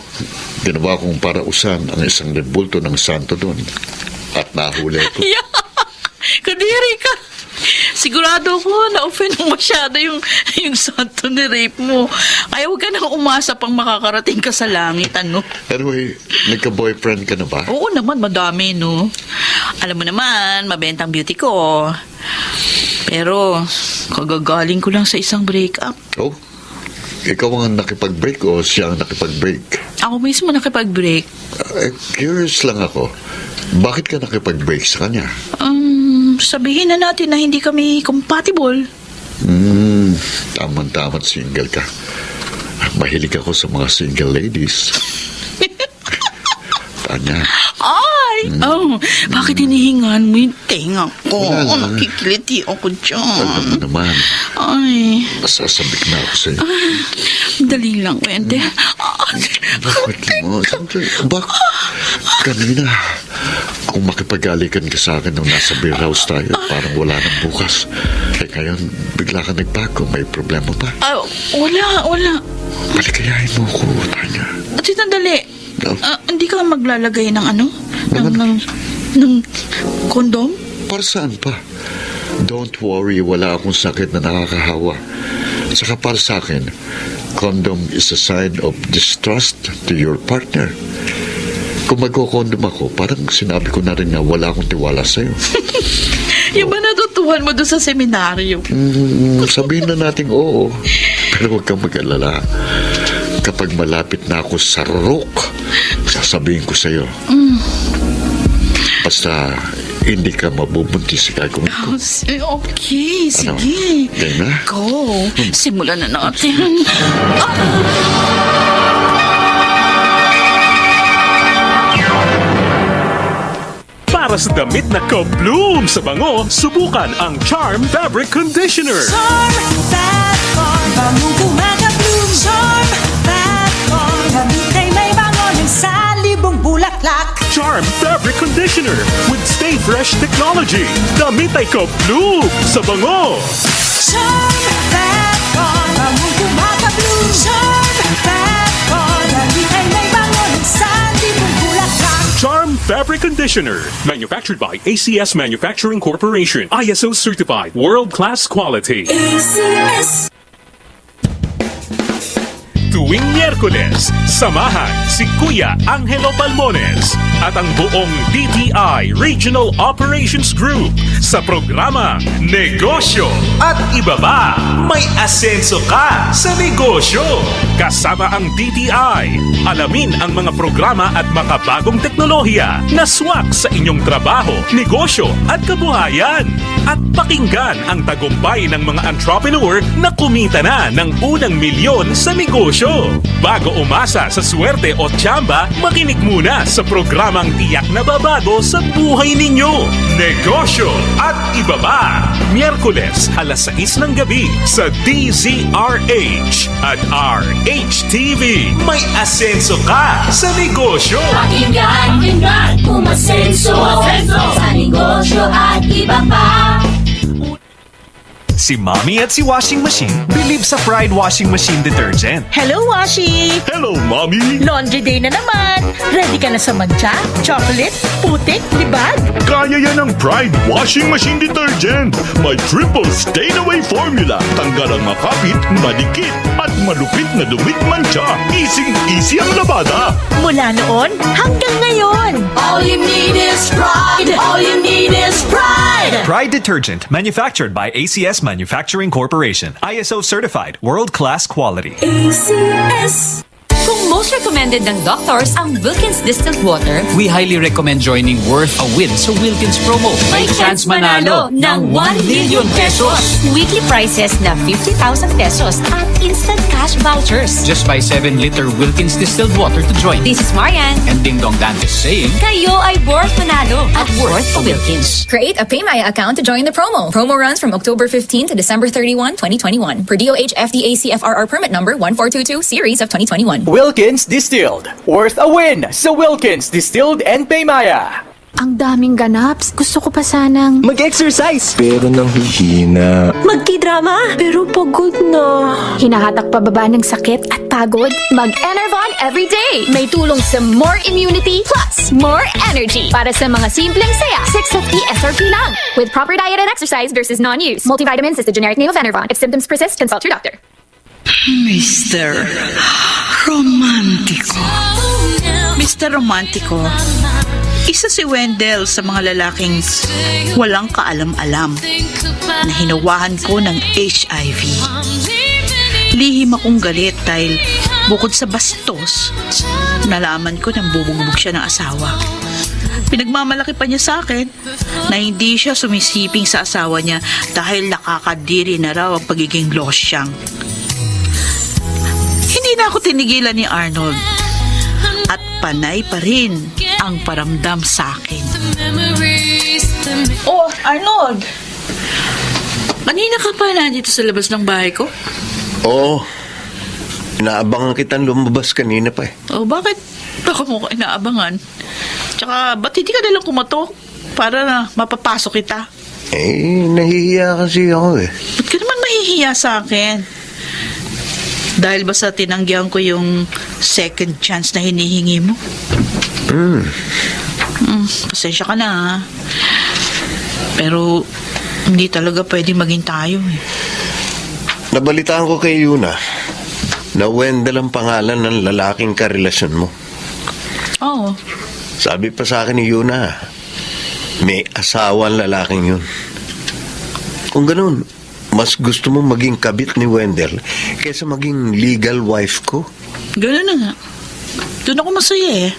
S3: ginawa kong parausan ang isang rebulto ng santo doon. At nahuli ko.
S6: Kadiri ka! Sigurado ko na-offend mo masyado yung santo ni rape mo. Kaya huwag ka nang umasa pang makakarating ka sa langit, ano?
S3: Anyway, nagka-boyfriend ka na ba?
S6: Oo naman, madami, no? Alam mo naman, mabentang beauty ko. Pero, kagagaling ko lang sa isang breakup.
S3: Oh, ikaw ang nakipag-break o siya ang nakipag-break?
S6: Ako mismo nakipag-break.
S3: Curious lang ako. Bakit ka nakipag-break sa kanya?
S6: Sabihin na natin na hindi kami compatible.
S3: Tama-tama't single ka. Mahilig ako sa mga single ladies. Tanya.
S6: Ay! Bakit hinihingan mo yung tenga ko?
S3: Wala lang.
S6: Nakikiliti ako dyan.
S3: Alam mo naman,
S6: Ay,
S3: masasabik na ako sa'yo.
S6: dali lang, Wende.
S3: Bakit mo? Bakit? Kanina, kung makipag-alikan ka sa akin nung nasa beer house tayo, parang wala nang bukas. Ngayon, bigla ka nagbago. May problema pa.
S6: Wala.
S3: Palikayahin mo ko, Tanya.
S6: At sandali.
S3: No.
S6: Hindi ka maglalagay ng ano? Ng kondom?
S3: Para saan pa? Don't worry, wala akong sakit na nakakahawa. Saka para sa akin, condom is a sign of distrust to your partner. Kung magkukondom ako, parang sinabi ko na rin na wala akong tiwala sa'yo.
S6: Yung ba natutuhan mo doon sa seminaryo?
S3: Sabihin na natin oo. Pero huwag kang mag-alala. Kapag malapit na ako sa rook, sasabihin ko sa'yo. Basta, hindi ka mabubuntis sa gagawin ko.
S6: Okay,
S3: Ano?
S6: sige.
S3: Game na?
S6: Go. Simulan na natin.
S10: Para sa damit na ka-bloom sa bango, subukan ang Charm Fabric Conditioner.
S11: Charm Fatcon, bangong kumaka-bloom. Charm Fatcon, damit ay may bango ng salibong bulaklak.
S10: Charm Fabric Conditioner with Stay Fresh Technology. Damit ay ka-bloom sa bango.
S11: Charm Fatcon, bangong kumaka-bloom. Charm Fatcon, damit ay may bango ng salibong bulaklak.
S10: Charm Fabric Conditioner. Manufactured by ACS Manufacturing Corporation. ISO certified. World-class quality.
S11: ACS.
S10: Tuwing Miyerkules, samahan si Kuya Angelo Palmones at ang buong DTI Regional Operations Group sa programa Negosyo at Iba Pa. May asenso ka sa negosyo. Kasama ang DTI, alamin ang mga programa at makabagong teknolohiya na swak sa inyong trabaho, negosyo at kabuhayan. At pakinggan ang tagumpay ng mga entrepreneur na kumita na ng unang milyon sa negosyo. Bago umasa sa swerte o tiyamba, makinig muna sa programang tiyak na babago sa buhay ninyo. Negosyo at Iba Pa. Miyerkules, alas 6 ng gabi sa DZRH at RHTV. May asenso ka sa negosyo.
S11: Pakinggan, umasenso sa negosyo at iba pa.
S12: Si Mommy at si Washing Machine believe sa Pride Washing Machine Detergent.
S11: Hello, Washi!
S10: Hello, Mommy!
S11: Laundry day na naman! Ready ka na sa magja, chocolate, putik, libag?
S10: Kaya yan ang Pride Washing Machine Detergent. May triple stain-away formula. Tanggal ang makapit, madikit, at malupit na dumit mancha. Easy ang labada.
S11: Mula noon hanggang ngayon. All you need is pride! All you need is pride!
S12: Pride Detergent, manufactured by ACS Manufacturing Corporation. ISO certified, world-class quality.
S11: ACS.
S13: Kung most recommended ng doctors ang Wilkins Distilled Water,
S14: we highly recommend joining Worth a Win sa Wilkins promo.
S13: may chance manalo ng 1 million pesos. Weekly prizes na 50,000 pesos at instant cash vouchers.
S14: Just buy 7-liter Wilkins Distilled Water to join.
S13: This is Marianne.
S14: And Ding Dong Dantes saying,
S13: Kayo ay worth manalo at worth a Wilkins.
S15: Create a PayMaya account to join the promo. Promo runs from October 15 to December 31, 2021. Per DOH FDA CFRR permit number 1422 series of 2021.
S16: Wilkins Distilled. Worth a win sa Wilkins Distilled and Paymaya.
S17: Ang daming ganaps. Gusto ko pa sanang
S16: mag-exercise. Pero nang hihina.
S17: magki-drama. Pero pagod na. Hinahatak pababa ng sakit at pagod. Mag-Enervon everyday. May tulong sa more immunity plus more energy. Para sa mga simpleng saya. 650 SRP lang. With proper diet and exercise versus non-use. Multivitamins is the generic name of Enervon. If symptoms persist, consult your doctor.
S6: Mr. Romantico. Mr. Romantico, isa si Wendell sa mga lalaking walang kaalam-alam na hinawahan ko ng HIV. Lihim akong galit dahil bukod sa bastos, nalaman ko nang bubugbog siya ng asawa. Pinagmamalaki pa niya sa akin na hindi siya sumisiping sa asawa niya dahil nakakadiri na raw ang pagiging losyang. Hindi na ako tinigilan ni Arnold at panay pa rin ang paramdam sa akin. Oh, Arnold! Kanina ka pa nandito sa labas ng bahay ko?
S9: Oo. Inaabangan kitang lumabas kanina pa eh.
S6: Oh, bakit? Baka mo ko inaabangan. Tsaka, ba't hindi ka nalang kumatok para na mapapasok kita?
S9: Eh, nahihiya kasi ako eh.
S6: Ba't ka naman mahihiya sa akin? Dahil ba sa tinanggihan ko yung second chance na hinihingi mo? Pasensya ka na ha. Pero hindi talaga pwede maging tayo eh.
S9: Nabalitaan ko kay Yuna na Wendell ang pangalan ng lalaking karelasyon mo.
S6: Oo.
S9: Sabi pa sa akin ni Yuna, may asawa ang lalaking yun. Kung ganun, mas gusto mo maging kabit ni Wendell kaysa maging legal wife ko.
S6: Ganun na nga. Doon ako masaya eh.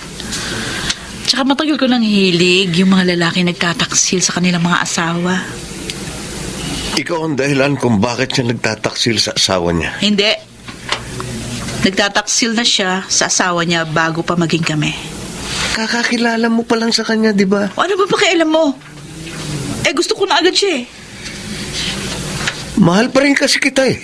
S6: Tsaka matagal ko nang hilig yung mga lalaki nagtataksil sa kanilang mga asawa.
S9: Ikaw ang dahilan kung bakit siya nagtataksil sa asawa niya.
S6: Hindi. Nagtataksil na siya sa asawa niya bago pa maging kami.
S9: Kakakilala mo pa lang sa kanya, di ba?
S6: O ano ba pakialam mo? Gusto ko na agad siya eh.
S9: Mahal pa rin kasi kita eh.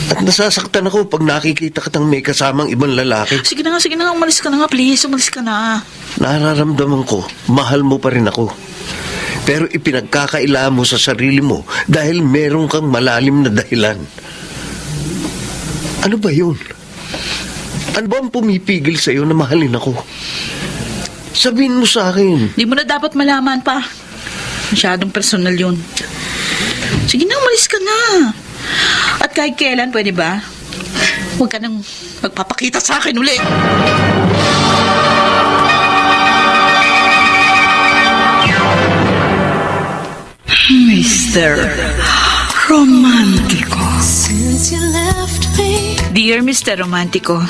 S9: At nasasaktan ako pag nakikita kitang may kasamang ibang lalaki.
S6: Sige na nga, umalis ka na nga, please. Umalis ka na.
S9: Nararamdaman ko, mahal mo pa rin ako. Pero ipinagkakaila mo sa sarili mo dahil meron kang malalim na dahilan. Ano ba yun? Ano ba ang pumipigil sa'yo na mahalin ako? Sabihin mo sa akin.
S6: Di mo na dapat malaman pa. Masyadong personal yun. Sige na, umalis ka na. At kahit kailan, pwede ba? Huwag ka nang magpapakita sa akin uli. Mr. Romantico. Dear Mr. Romantico,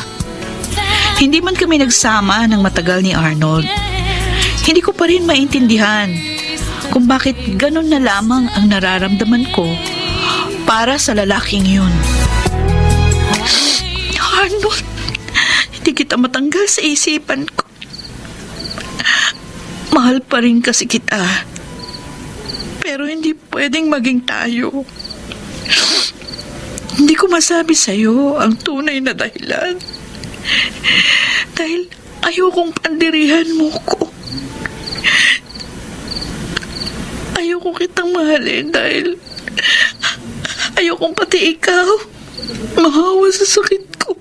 S6: hindi man kami nagsama ng matagal ni Arnold. Hindi ko pa rin maintindihan kung bakit ganun na lamang ang nararamdaman ko para sa lalaking yun. Arnold, hindi kita matanggal sa isipan ko. Mahal pa rin kasi kita. Pero hindi pwedeng maging tayo. Hindi ko masabi sa'yo ang tunay na dahilan. Dahil ayokong pandirihan mo ko. Ayoko kitang mahalin dahil ayokong pati ikaw mahawa sa sakit ko.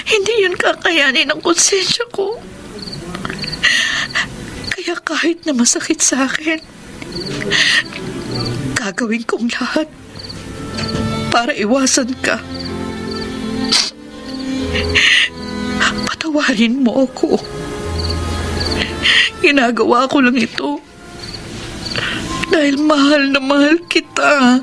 S6: Hindi yun kakayanin ng konsensya ko. Kaya kahit na masakit sa akin, gagawin kong lahat para iwasan ka. Patawarin mo ako. Ginagawa ko lang ito dahil mahal na mahal kita.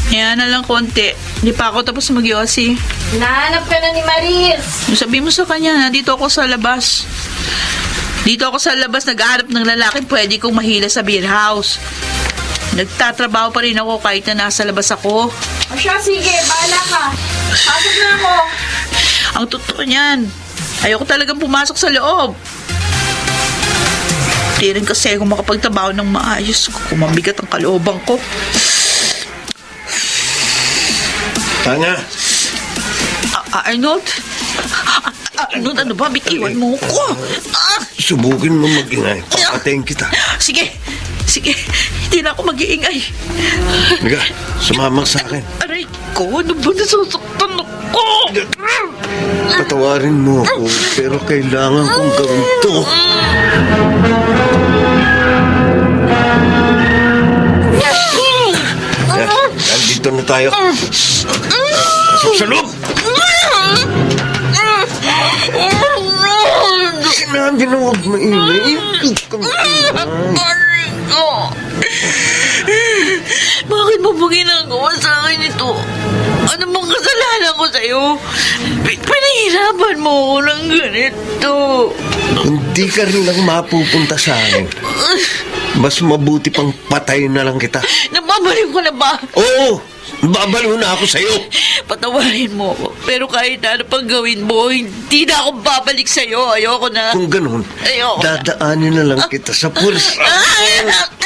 S6: Yan na lang konti. Hindi pa ako tapos mag-yosi.
S2: Nahanap ka na ni Maris.
S6: Sabi mo sa kanya, dito ako sa labas. Dito ako sa labas nag-aarap ng lalaki pwede kong mahila sa beer house. Nagtatrabaho pa rin ako kahit na nasa labas ako.
S2: O siya, sige, bahala ka. Pasok na ako.
S6: Ang totoo niyan, ayoko talagang pumasok sa loob. Di rin kasi ako makapagtrabaho ng maayos kung mabigat ang kalooban ko.
S9: Tanya!
S6: Arnold? Arnold, ano ba? Bitiwan mo ko.
S9: Subukin mo mag-ingay. Papatayin kita.
S6: Sige. Hindi na ako mag-iingay.
S9: Liga, sumama sa akin.
S6: Aray ko, ano ba nasasaktan ako?
S9: Patawarin mo ako, pero kailangan kong gawin to. Nandito na tayo. Pasok sa loob! Sinabi na huwag maingay.
S6: Bakit mo ba ginagawa sa akin ito? Ano bang kasalanan ko sa'yo? Pinahirapan mo ako ng ganito.
S9: Hindi ka rin lang mapupunta sa akin. Mas mabuti pang patay na lang kita.
S6: Nababaliw ko na ba?
S9: Oo! Babaliw na ako sa'yo.
S6: Patawarin mo ako. Pero kahit ano pang gawin mo, hindi na ako babalik sa'yo. Ayoko na.
S9: Kung ganun,
S6: ayoko
S9: dadaanin na lang kita sa pulis.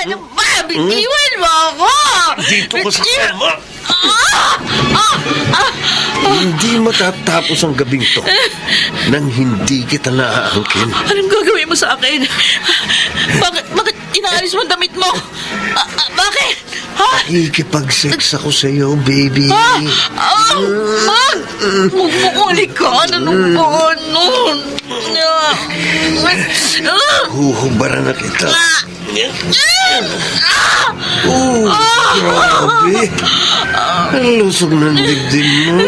S6: Ano ba? Bitiwan mo ako!
S9: Dito ko sa kama. Hindi matatapos ang gabing to nang hindi kita naaangkin.
S6: Anong gagawin mo sa akin? Bakit inaalis mo ang damit mo? Bakit?
S9: Ikipag-sex ako sa'yo, baby.
S6: Magmukuli ka. Ano ba?
S9: Huhubaran na kita. Grabe. Ang lusog ng dibdib mo.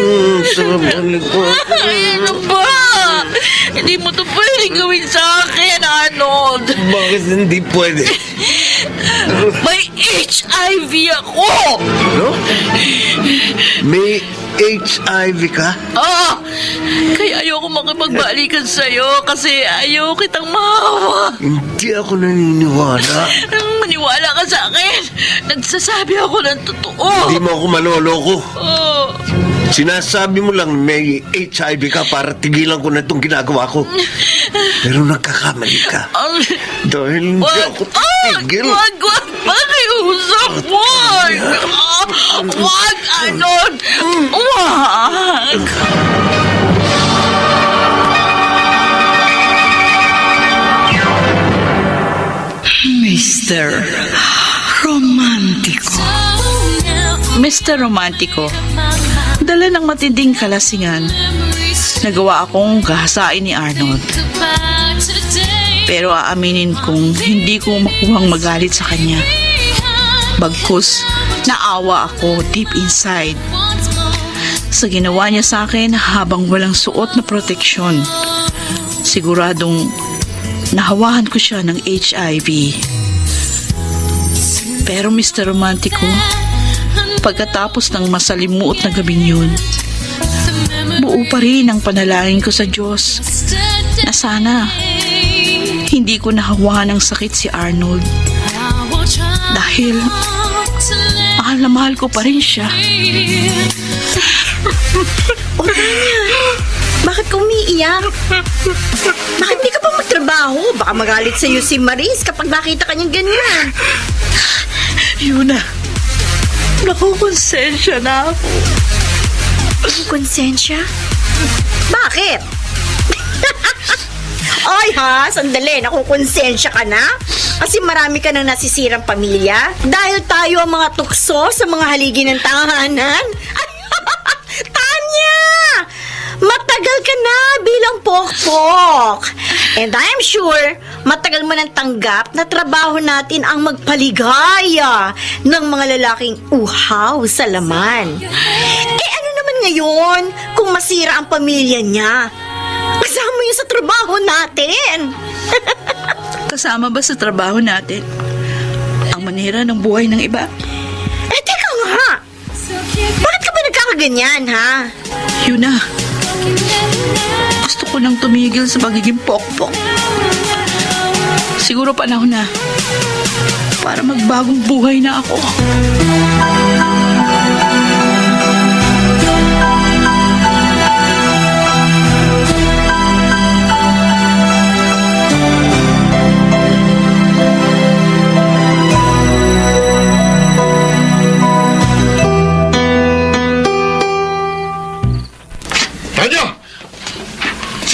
S9: Sarap ng likod.
S6: Ano ba? Hindi mo to pwedeng gawin sa akin, Arnold.
S9: Bakit hindi pwede?
S6: May HIV ako!
S9: Ano? May HIV ka?
S6: Ah! Kaya ayoko makipagbalikan sa'yo kasi ayaw kitang mahawa.
S9: Hindi ako naniniwala.
S6: Maniwala ka sa akin. Nagsasabi ako ng totoo.
S9: Hindi mo ako maloloko.
S6: Oh.
S9: Sinasabi mo lang may HIV ka para tigilan ko na itong ginagawa ko. Pero nagkakamali ka. Dahil hindi ako titigil.
S6: Wag! Pakiusap! Wag! Wag, Arnold! Wag! Mr. Romantico. Mr. Romantico, dala ng matinding kalasingan, nagawa akong gahasain ni Arnold. Pero aaminin kong hindi ko makuhang magalit sa kanya. Bagkus, naawa ako deep inside sa ginawa niya sa akin habang walang suot na proteksyon. Siguradong nahawahan ko siya ng HIV. Pero Mr. Romantico, pagkatapos ng masalimuot na gabing yun, buo pa rin ang panalangin ko sa Diyos na sana hindi ko nahawahan ng sakit si Arnold. Dahil mahal na mahal ko pa rin siya.
S2: O Tanya, bakit ka umiiyak? Bakit di ka pa magtrabaho? Baka magalit sa'yo si Maris kapag nakita ka niyang ganyan.
S6: Yuna, nakukonsensya na ako.
S2: Konsensya? Bakit? Ay ha, sandali, nakukonsensya ka na? Kasi marami ka nang nasisirang pamilya? Dahil tayo ang mga tukso sa mga haligi ng tahanan? Tanya! Matagal ka na bilang pokpok. And I'm sure, matagal mo nang tanggap na trabaho natin ang magpaligaya ng mga lalaking uhaw sa laman. Eh ano naman ngayon kung masira ang pamilya niya? Kasama yun sa trabaho natin.
S6: Kasama ba sa trabaho natin ang manira ng buhay ng iba?
S2: Eh, teka nga. Bakit ka ba nagkakaganyan, ha?
S6: Yuna, gusto ko nang tumigil sa pagiging pokpok. Siguro panahon na para magbagong buhay na ako.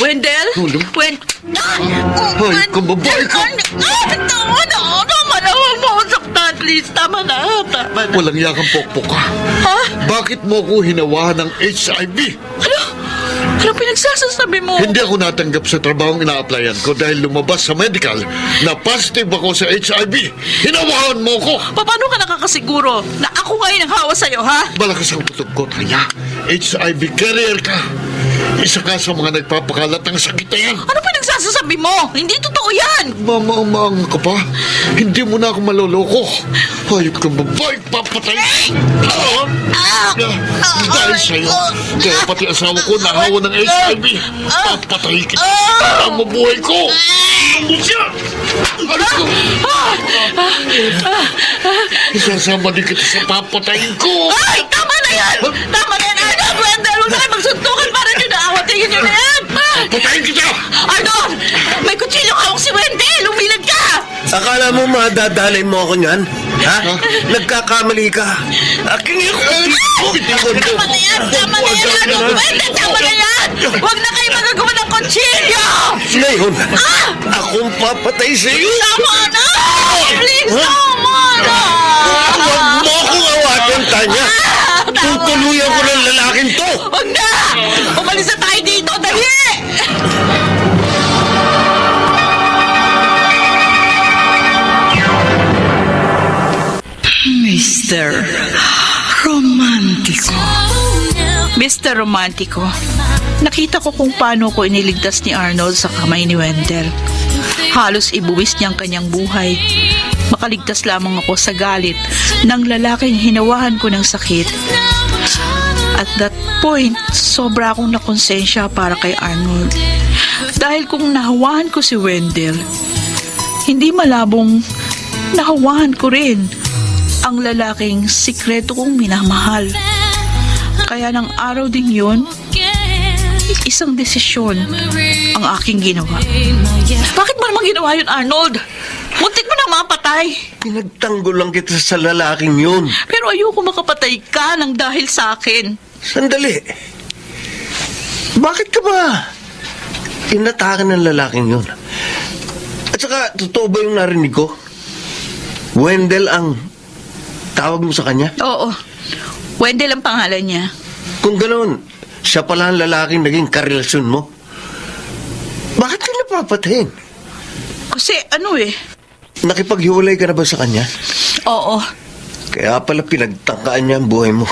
S6: Wendell?
S9: Ay, kababae ko!
S6: Tama na, huwag mo akong saktan, please. Tama na.
S3: Walang yakang pokpok ka.
S6: Ha?
S3: Bakit mo ako hinawahan ng HIV?
S6: Ano pinagsasasabi mo?
S3: Hindi ako natanggap sa trabahong ina-applyan ko dahil lumabas sa medical na positive ako sa HIV. Hinawahan mo ko!
S6: Paano ka nakakasiguro na ako ngayon ang hawa sa'yo, ha?
S3: Malakas ang putok ko, Tanya. HIV carrier ka. Isa ka sa mga nagpapakalat ng sakit na yan.
S6: Ano pinagsasasabi mo? Hindi totoo yan!
S3: Mamaang ka pa. Hindi mo na ako maloloko. Hayop kang babae, papatay. Dahil sa'yo, kaya pati asawa ko nahawa ng HIV. Papatay kita para mabuhay ko. Ano ko? Isasama din kita sa papatayin ko.
S6: Ay! Tama na yan! Tama na yan! Arnold! Wendell! Huwag na kayo magsuntukan para nyo na awatingin nyo na yan!
S3: Papatayin kita!
S6: Arnold! May kutsilyo hawak si Wendell! Umilag ka!
S9: Akala mo madadalay mo ako niyan? Ha? Nagkakamali ka. Aking yung
S6: Tama na yan! Tama na yan! Arnold! Wendell! Tama na yan! Huwag na kayo magagawa ng kutsilyo!
S9: Ngayon, akong papatay sa iyo.
S6: Tama na! Please, tama na!
S9: Huwag mo akong awatin, Tanya! Tutuluyan ko ng lalaking to!
S6: Huwag na! Umalis na tayo dito, dali! Mr. Romantico. Mr. Romantico, nakita ko kung paano ko iniligtas ni Arnold sa kamay ni Wendell. Halos ibuwis niyang kanyang buhay. Makaligtas lamang ako sa galit ng lalaking hinawahan ko ng sakit. At that point, sobra akong nakonsensya para kay Arnold. Dahil kung nahawahan ko si Wendell, hindi malabong nahawahan ko rin ang lalaking sikreto kong minamahal. Kaya ng araw din yun, isang desisyon ang aking ginawa. Bakit mo naman ginawa yun, Arnold? Muntik mo na mapatay.
S9: Pinagtanggol lang kita sa lalaking yun.
S6: Pero ayoko makapatay ka ng dahil sa akin.
S9: Sandali. Bakit ka ba inatakan ng lalaking yun? At saka, totoo ba yung narinig ko? Wendell ang tawag mo sa kanya?
S6: Oo. Wendell ang pangalan niya.
S9: Kung ganoon, siya pala ang lalaking naging karelasyon mo. Bakit ka napapatayin?
S6: Kasi
S9: nakipaghiwalay ka na ba sa kanya?
S6: Oo.
S9: Kaya pala pinagtangkaan niya ang buhay mo.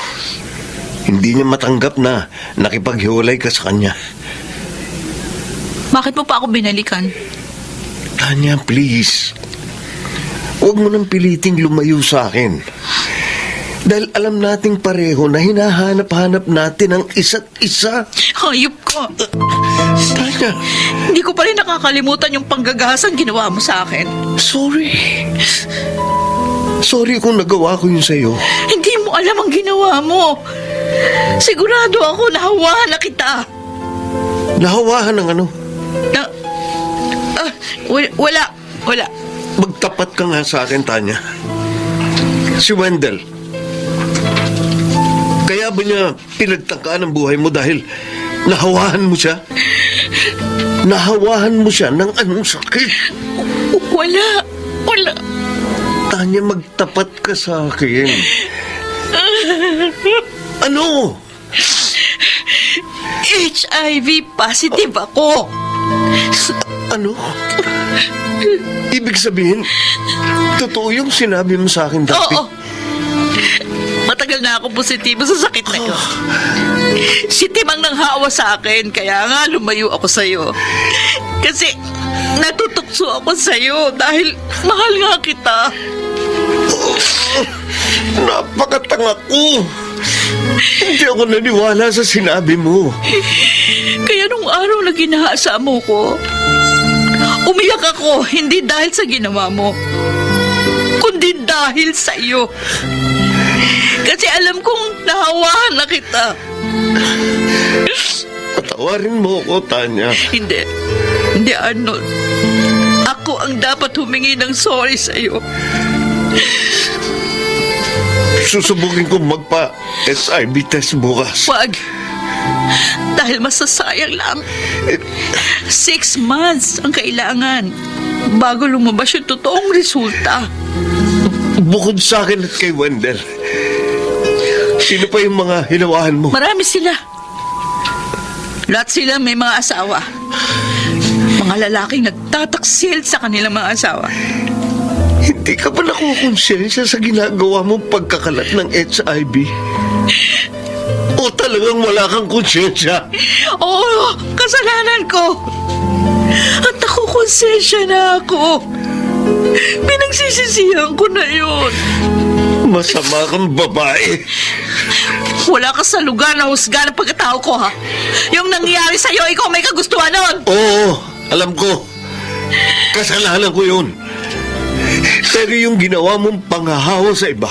S9: Hindi niya matanggap na nakipaghiwalay ka sa kanya.
S6: Bakit mo pa ako binalikan?
S9: Tanya, please. Huwag mo nang piliting lumayo sa akin. Dahil alam nating pareho na hinahanap-hanap natin ang isa't isa.
S6: Hayop ko.
S9: Tanya.
S6: Hindi ko pa rin nakakalimutan yung panggagahasang ginawa mo sa akin.
S9: Sorry. Sorry kung nagawa ko yun sa'yo.
S6: Hindi mo alam ang ginawa mo. Sigurado ako nahawahan na kita.
S9: Nahawahan ng ano?
S6: Wala.
S9: Magtapat ka nga sa akin, Tanya. Si Wendell. Kaya ba niya pinagtangkaan ang buhay mo dahil nahawahan mo siya? Nahawahan mo siya ng anong sakit?
S6: Wala.
S9: Tanya, magtapat ka sa akin. Ano?
S6: HIV positive ako.
S9: Ano? Ibig sabihin, totoo yung sinabi mo sa akin dati?
S6: Oo. Matagal na ako positibo sa sakit na yun. Si Tim ang nanghawa sa akin, kaya nga lumayo ako sa'yo. Kasi natutukso ako sa'yo dahil mahal nga kita.
S9: Napakatanga ko. Hindi ako naniwala sa sinabi mo.
S6: Kaya nung araw na ginahasa mo ko, umiyak ako, hindi dahil sa ginawa mo, kundi dahil sa iyo. Kasi alam kong nahawahan na kita.
S9: Patawarin mo ako, Tanya.
S6: Hindi, Arnold. Ako ang dapat humingi ng sorry sa iyo.
S9: Susubukin ko magpa-SIV test bukas.
S6: Wag. Dahil masasayang lang. 6 months ang kailangan bago lumabas yung totoong resulta.
S9: Bukod sa akin at kay Wendell, sino pa yung mga hinawahan mo?
S6: Marami sila. Lahat sila may mga asawa. Mga lalaking nagtataksil sa kanilang mga asawa.
S9: Hindi ka ba nakukonsensya sa ginagawa mong pagkakalat ng HIV? O talagang wala kang konsensya?
S6: Oo, kasalanan ko. At nakukonsensya na ako. Pinagsisisihan ko na yun.
S9: Masama kang babae.
S6: Wala ka sa lugar na husga ng pagkatao ko, ha? Yung nangyari sa'yo, ikaw may kagustuhan nun.
S9: Oo, alam ko. Kasalanan ko yun. Pero yung ginawa mong panghahawa sa iba,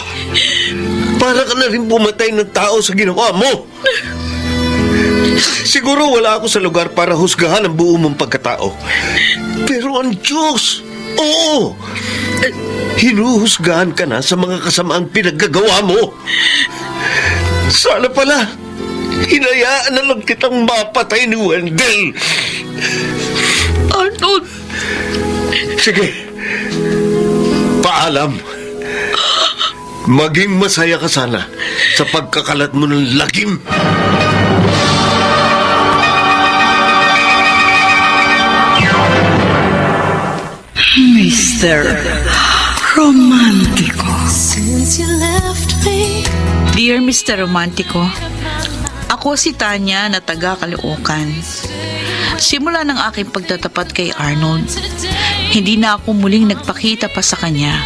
S9: para ka na rin pumatay ng tao sa ginawa mo. Siguro wala ako sa lugar para husgahan ang buo mong pagkatao. Pero ang Diyos, oo, hinuhusgahan ka na sa mga kasamaang pinaggagawa mo. Sana pala, hinayaan na lang kitang mapatay ni Wendell.
S6: Arnold!
S9: Sige, paalam. Maging masaya ka sana sa pagkakalat mo ng lagim.
S6: Mr. Romantico. Dear Mr. Romantico, ako si Tanya na taga Caloocan. Simula ng aking pagtatapat kay Arnold, hindi na ako muling nagpakita pa sa kanya.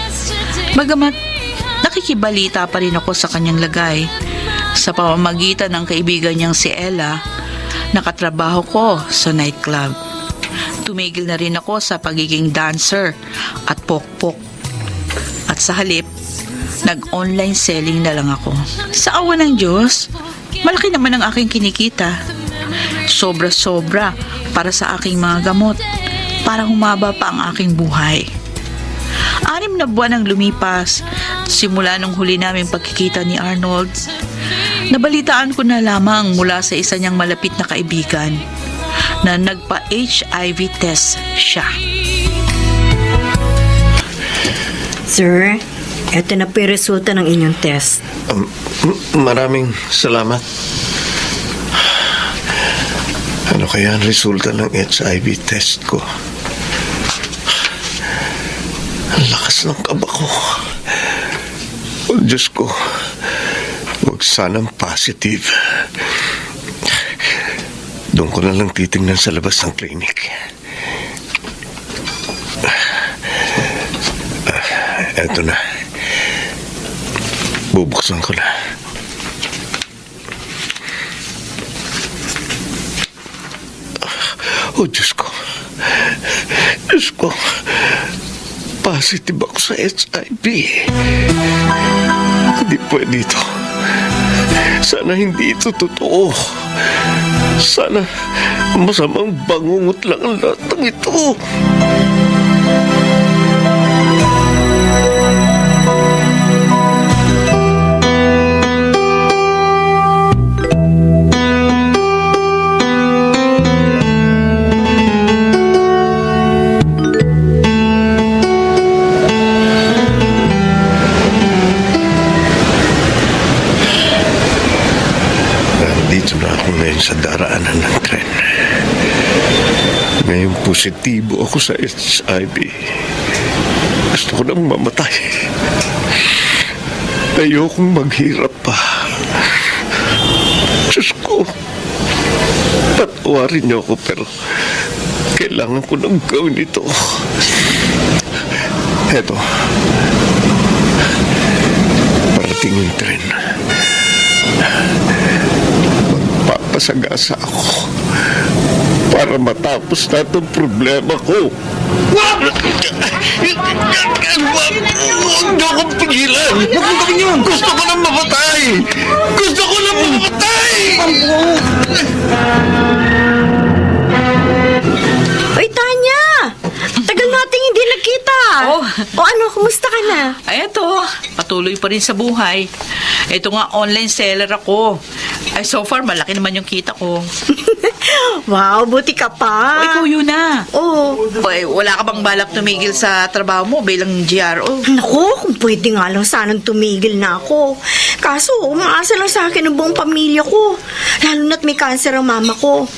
S6: Bagamat nakikibalita pa rin ako sa kanyang lagay sa pamamagitan ng kaibigan niyang si Ella, nakatrabaho ko sa nightclub. Tumigil na rin ako sa pagiging dancer at pokpok. At sa halip, nag-online selling na lang ako. Sa awa ng Diyos, malaki naman ang aking kinikita. Sobra-sobra para sa aking mga gamot, para humaba pa ang aking buhay. 6 na buwan ang lumipas, simula nung huli naming pagkikita ni Arnold. Nabalitaan ko na lamang mula sa isa niyang malapit na kaibigan na nagpa-HIV test siya.
S2: Sir, eto na po yung resulta ng inyong test.
S9: Maraming salamat. Ano kaya ang resulta ng HIV test ko? Ang lakas ng kaba ko. Oh, Diyos ko, huwag sanang positive. Doon ko na lang titingnan sa labas ng klinik. Eto na. Bubuksan ko na. Oh, Diyos ko. Diyos ko. Positive ako sa HIV. Hindi pwede ito. Sana hindi ito totoo. Sana masamang bangungot lang ang lahat ng ito. Nandito na ako ngayon sa daraanan ng tren. Ngayon positibo ako sa HIV. Gusto ko nang mamatay. Ayokong maghirap pa. Diyos ko, patawarin niyo ako pero kailangan ko nang gawin ito. Eto, parating yung tren. Magpapasagasa ako para matapos na itong problema ko. Huwag niyo akong pigilan. Huwag mo gawin yun. Gusto ko nang mamatay. Gusto ko nang mamatay.
S2: Oy, Tanya! Tagal nating hindi nagkita. O ano, kumusta ka na?
S6: Ay, eto, patuloy pa rin sa buhay. Ito nga, online seller ako. Ay, so far, malaki naman yung kita ko.
S2: Wow, buti ka pa.
S6: O, ikaw yun na.
S2: Oo.
S6: Ay, wala ka bang balak tumigil sa trabaho mo bilang GRO?
S2: Naku, kung pwede nga lang sanang tumigil na ako. Kaso, umaasa lang sa akin ang buong pamilya ko. Lalo na't may cancer ang mama ko.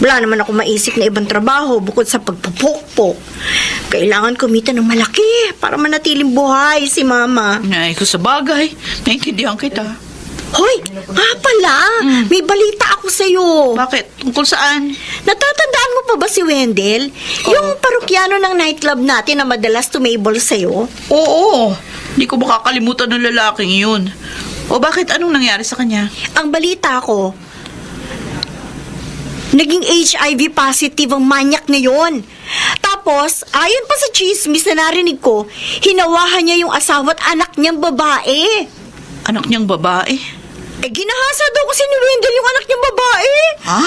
S2: Wala naman ako maisip na ibang trabaho bukod sa pagpupukpok. Kailangan kumita ng malaki para manatiling buhay si mama.
S6: Ay, ko sa bagay. Naintindihan kita.
S2: Hoy, nga pala, may balita ako sa'yo.
S6: Bakit? Tungkol saan?
S2: Natatandaan mo pa ba si Wendell? Yung parokyano ng nightclub natin na madalas tumable sa'yo?
S6: Oo, hindi ko makakalimutan ng lalaking yun. O bakit? Anong nangyari sa kanya?
S2: Ang balita ko, naging HIV positive ang manyak na yon. Tapos, ayon pa sa chismis na narinig ko, hinawahan niya yung asawa at anak niyang babae.
S6: Anak niyang babae?
S2: Ginahasa daw kasi ni Wendell yung anak niyang babae.
S6: Ha?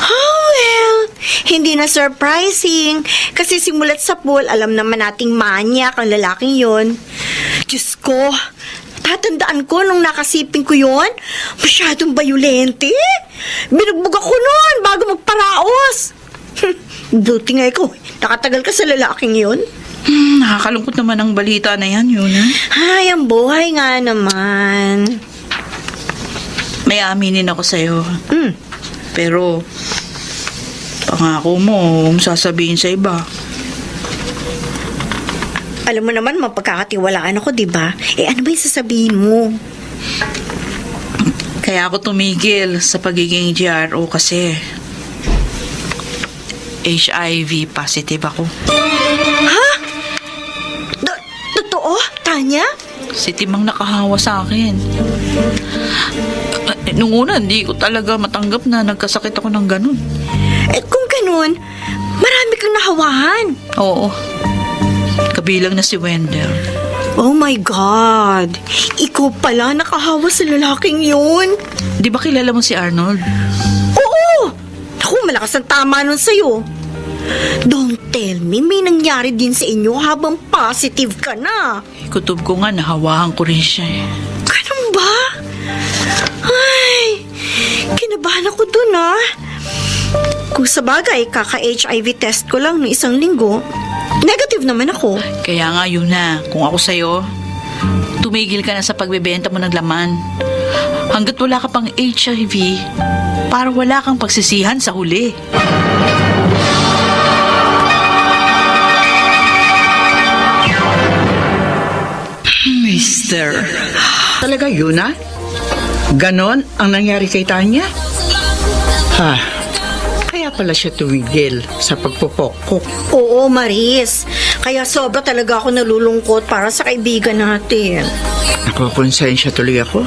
S2: Oh, well, hindi na surprising. Kasi simulat sa pool, alam naman nating manyak ang lalaking yon. Diyos ko, tatandaan ko nung nakasiping ko yon, masyadong bayulente. Binugbog ako noon bago magparaos. Buti nga ikaw, nakatagal ka sa lalaking yon.
S6: Nakakalungkot naman ang balita na yan, Yuna.
S2: Ay, ang buhay nga naman.
S6: May aminin ako sa'yo.
S2: Mm.
S6: Pero, pangako mo, huwag sasabihin sa iba.
S2: Alam mo naman, mapagkakatiwalaan ako, di ba? Ano ba yung sasabihin mo?
S6: Kaya ako tumigil sa pagiging GRO kasi HIV positive ako.
S2: Ha? Totoo, Tanya?
S6: Si Timang nakahawa sa akin. Nung una, hindi ko talaga matanggap na nagkasakit ako ng ganun.
S2: Kung ganun, marami kang nahawahan.
S6: Oo. Kabilang na si Wendell.
S2: Oh my God! Ikaw pala nakahawa sa lalaking yun.
S6: Di ba kilala mo si Arnold?
S2: Oo! Naku, malakas ang tama nun sa'yo. Don't tell me, may nangyari din sa inyo habang positive ka na.
S6: Kutob ko nga, nahawahan ko rin siya eh.
S2: Ganun ba? Ay, kinabahan ako dun Kung sa bagay, kaka-HIV test ko lang no isang linggo, negative naman ako.
S6: Kaya nga yun na, kung ako sa'yo, tumigil ka na sa pagbebenta mo ng laman. Hanggat wala ka pang HIV, para wala kang pagsisihan sa huli.
S7: Mister. Talaga yun, Ganon ang nangyari kay Tanya? Kaya pala siya tumigil sa pagpupokok.
S2: Oo, Maris. Kaya sobra talaga ako nalulungkot para sa kaibigan natin.
S7: Nakakonsensya tuloy ako.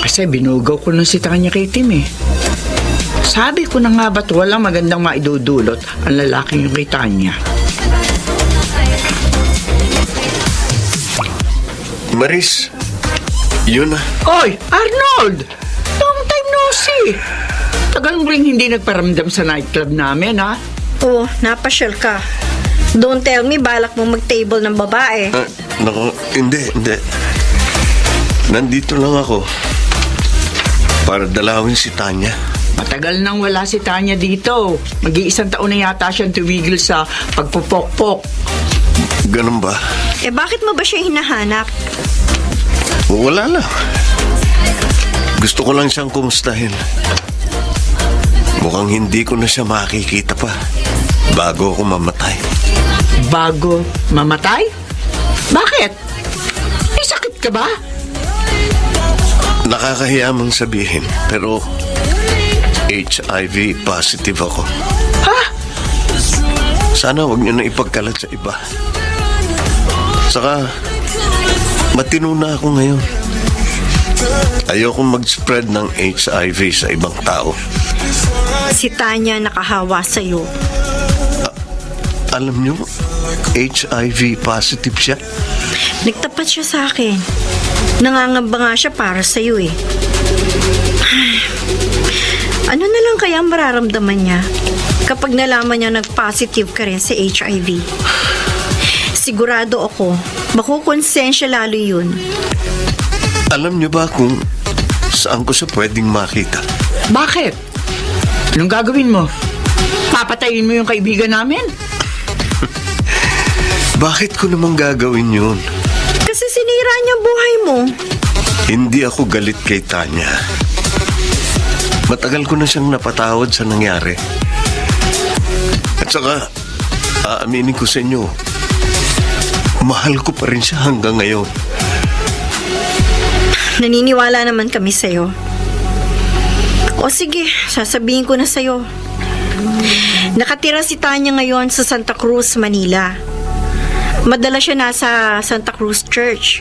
S7: Kasi binugaw ko na si Tanya kay Tim Sabi ko na nga ba't walang magandang maidudulot ang lalaking yung kay Tanya.
S9: Maris, yun
S7: Oy, Arnold! Long time no see! Tagal mo rin hindi nagparamdam sa nightclub namin,
S2: Oo, napasyal ka. Don't tell me balak mo mag-table ng babae.
S9: Naku, hindi. Nandito lang ako para dalawin si Tanya.
S7: Matagal nang wala si Tanya dito. Mag-iisang taon na yata siyang tumigil sa pagpupokpok.
S9: Ganun ba?
S2: Bakit mo ba siya hinahanap?
S9: Wala lang. Gusto ko lang siyang kumustahin. Mukhang hindi ko na siya makikita pa bago ako mamatay.
S7: Bago mamatay? Bakit? May sakit ka ba?
S9: Nakakahiya mang sabihin, pero HIV positive ako. Sana huwag niyo na ipagkalat sa iba. Saka, matino na ako ngayon. Ayoko mag-spread ng HIV sa ibang tao.
S2: Si Tanya nakahawa sa'yo.
S9: Alam niyo, HIV positive siya.
S2: Nagtapat siya sa akin. Nangangamba nga siya para sa'yo Ano na lang kaya ang mararamdaman niya kapag nalaman niya nag-positive ka rin sa HIV? Sigurado ako, makukonsensya lalo yun.
S9: Alam niyo ba kung saan ko siya pwedeng makita?
S7: Bakit? Anong gagawin mo? Papatayin mo yung kaibigan namin?
S9: Bakit ko namang gagawin yun?
S2: Kasi sinira niya ang buhay mo.
S9: Hindi ako galit kay Tanya. Matagal ko na siyang napatawad sa nangyari. At saka, aaminin ko sa inyo, mahal ko pa rin siya hanggang ngayon.
S2: Naniniwala naman kami sa'yo. O sige, sasabihin ko na sa'yo. Nakatira si Tanya ngayon sa Santa Cruz, Manila. Madalas siya nasa Santa Cruz Church.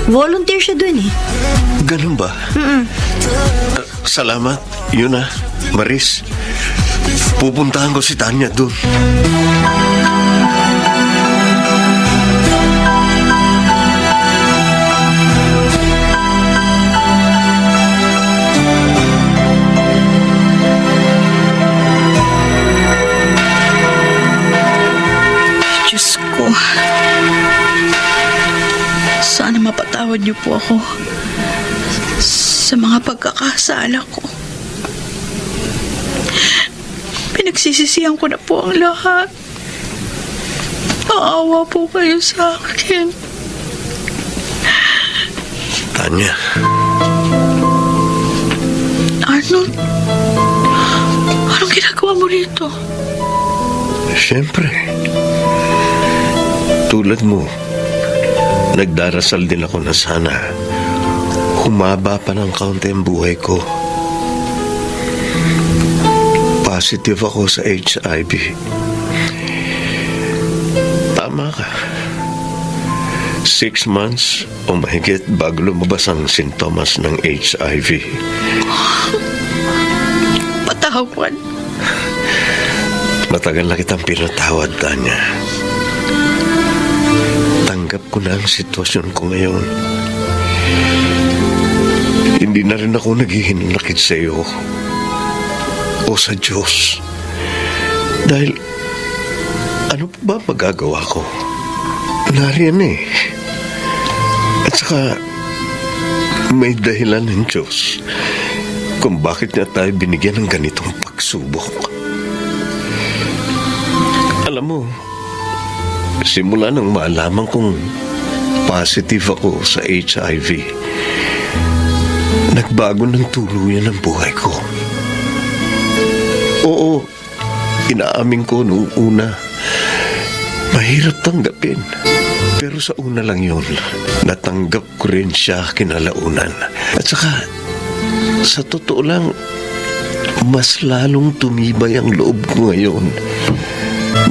S2: Volunteer siya dun
S9: Ganun ba? Salamat. Yun Maris. Pupuntahan ko si Tanya dun.
S6: Diyos ko. Sana mapatawad niyo po ako sa mga pagkakasala ko. Pinagsisisihan ko na po ang lahat. Maawa po kayo sa akin.
S9: Tanya,
S6: Arnold, anong ginagawa mo rito?
S9: siyempre, tulad mo, nagdarasal din ako na sana humaba pa ng kaunti ang buhay ko. Positive ako sa HIV. Tama ka. 6 months o mahigit bago lumabas ang sintomas ng HIV.
S6: Patawad.
S9: Matagal na kitang pinatawad, Tanya. Tanggap ko na ang sitwasyon ko ngayon. Hindi na rin ako naghihinanakit sa iyo o sa Diyos. Dahil ano pa ba magagawa ko? Nariyan eh. At saka may dahilan ng Diyos kung bakit niya tayo binigyan ng ganitong pagsubok. Alam mo, simula nang maalaman kong positive ako sa HIV, nagbago ng tuluyan ang buhay ko. Oo, inaamin ko noong una, mahirap tanggapin. Pero sa una lang yun, natanggap ko rin siya kinalaunan. At saka, sa totoo lang, mas lalong tumibay ang loob ko ngayon.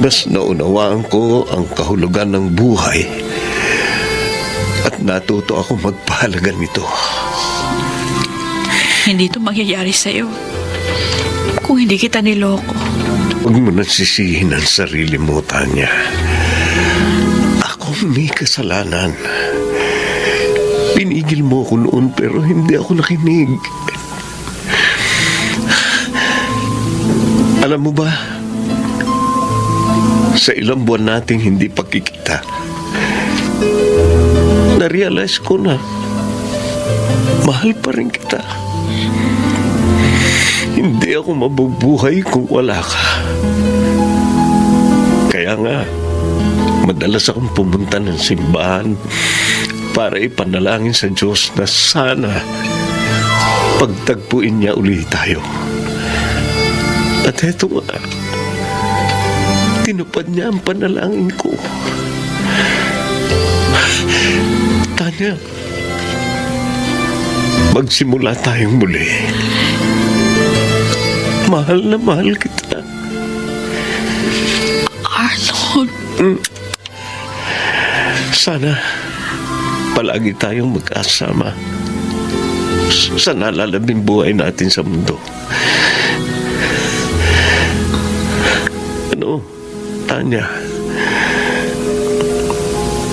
S9: Mas naunawaan ko ang kahulugan ng buhay at natuto ako magpahalaga nito.
S6: Hindi ito mangyayari sa'yo kung hindi kita niloko.
S9: Huwag mo nang sisihin ang sarili mo, Tanya. Ako may kasalanan. Pinigil mo ako noon pero hindi ako nakinig. Alam mo ba, sa ilang buwan nating hindi pagkikita, na-realize ko na mahal pa rin kita. Hindi ako mabubuhay kung wala ka. Kaya nga, madalas akong pumunta ng simbahan para ipanalangin sa Diyos na sana pagtagpuin niya ulit tayo. At eto nga, tinupad niya ang panalangin ko. Tanya, magsimula tayong muli. Mahal na mahal kita.
S6: Arnold.
S9: Sana palagi tayong magkasama sa nalalabing buhay natin sa mundo. Ano, Tanya?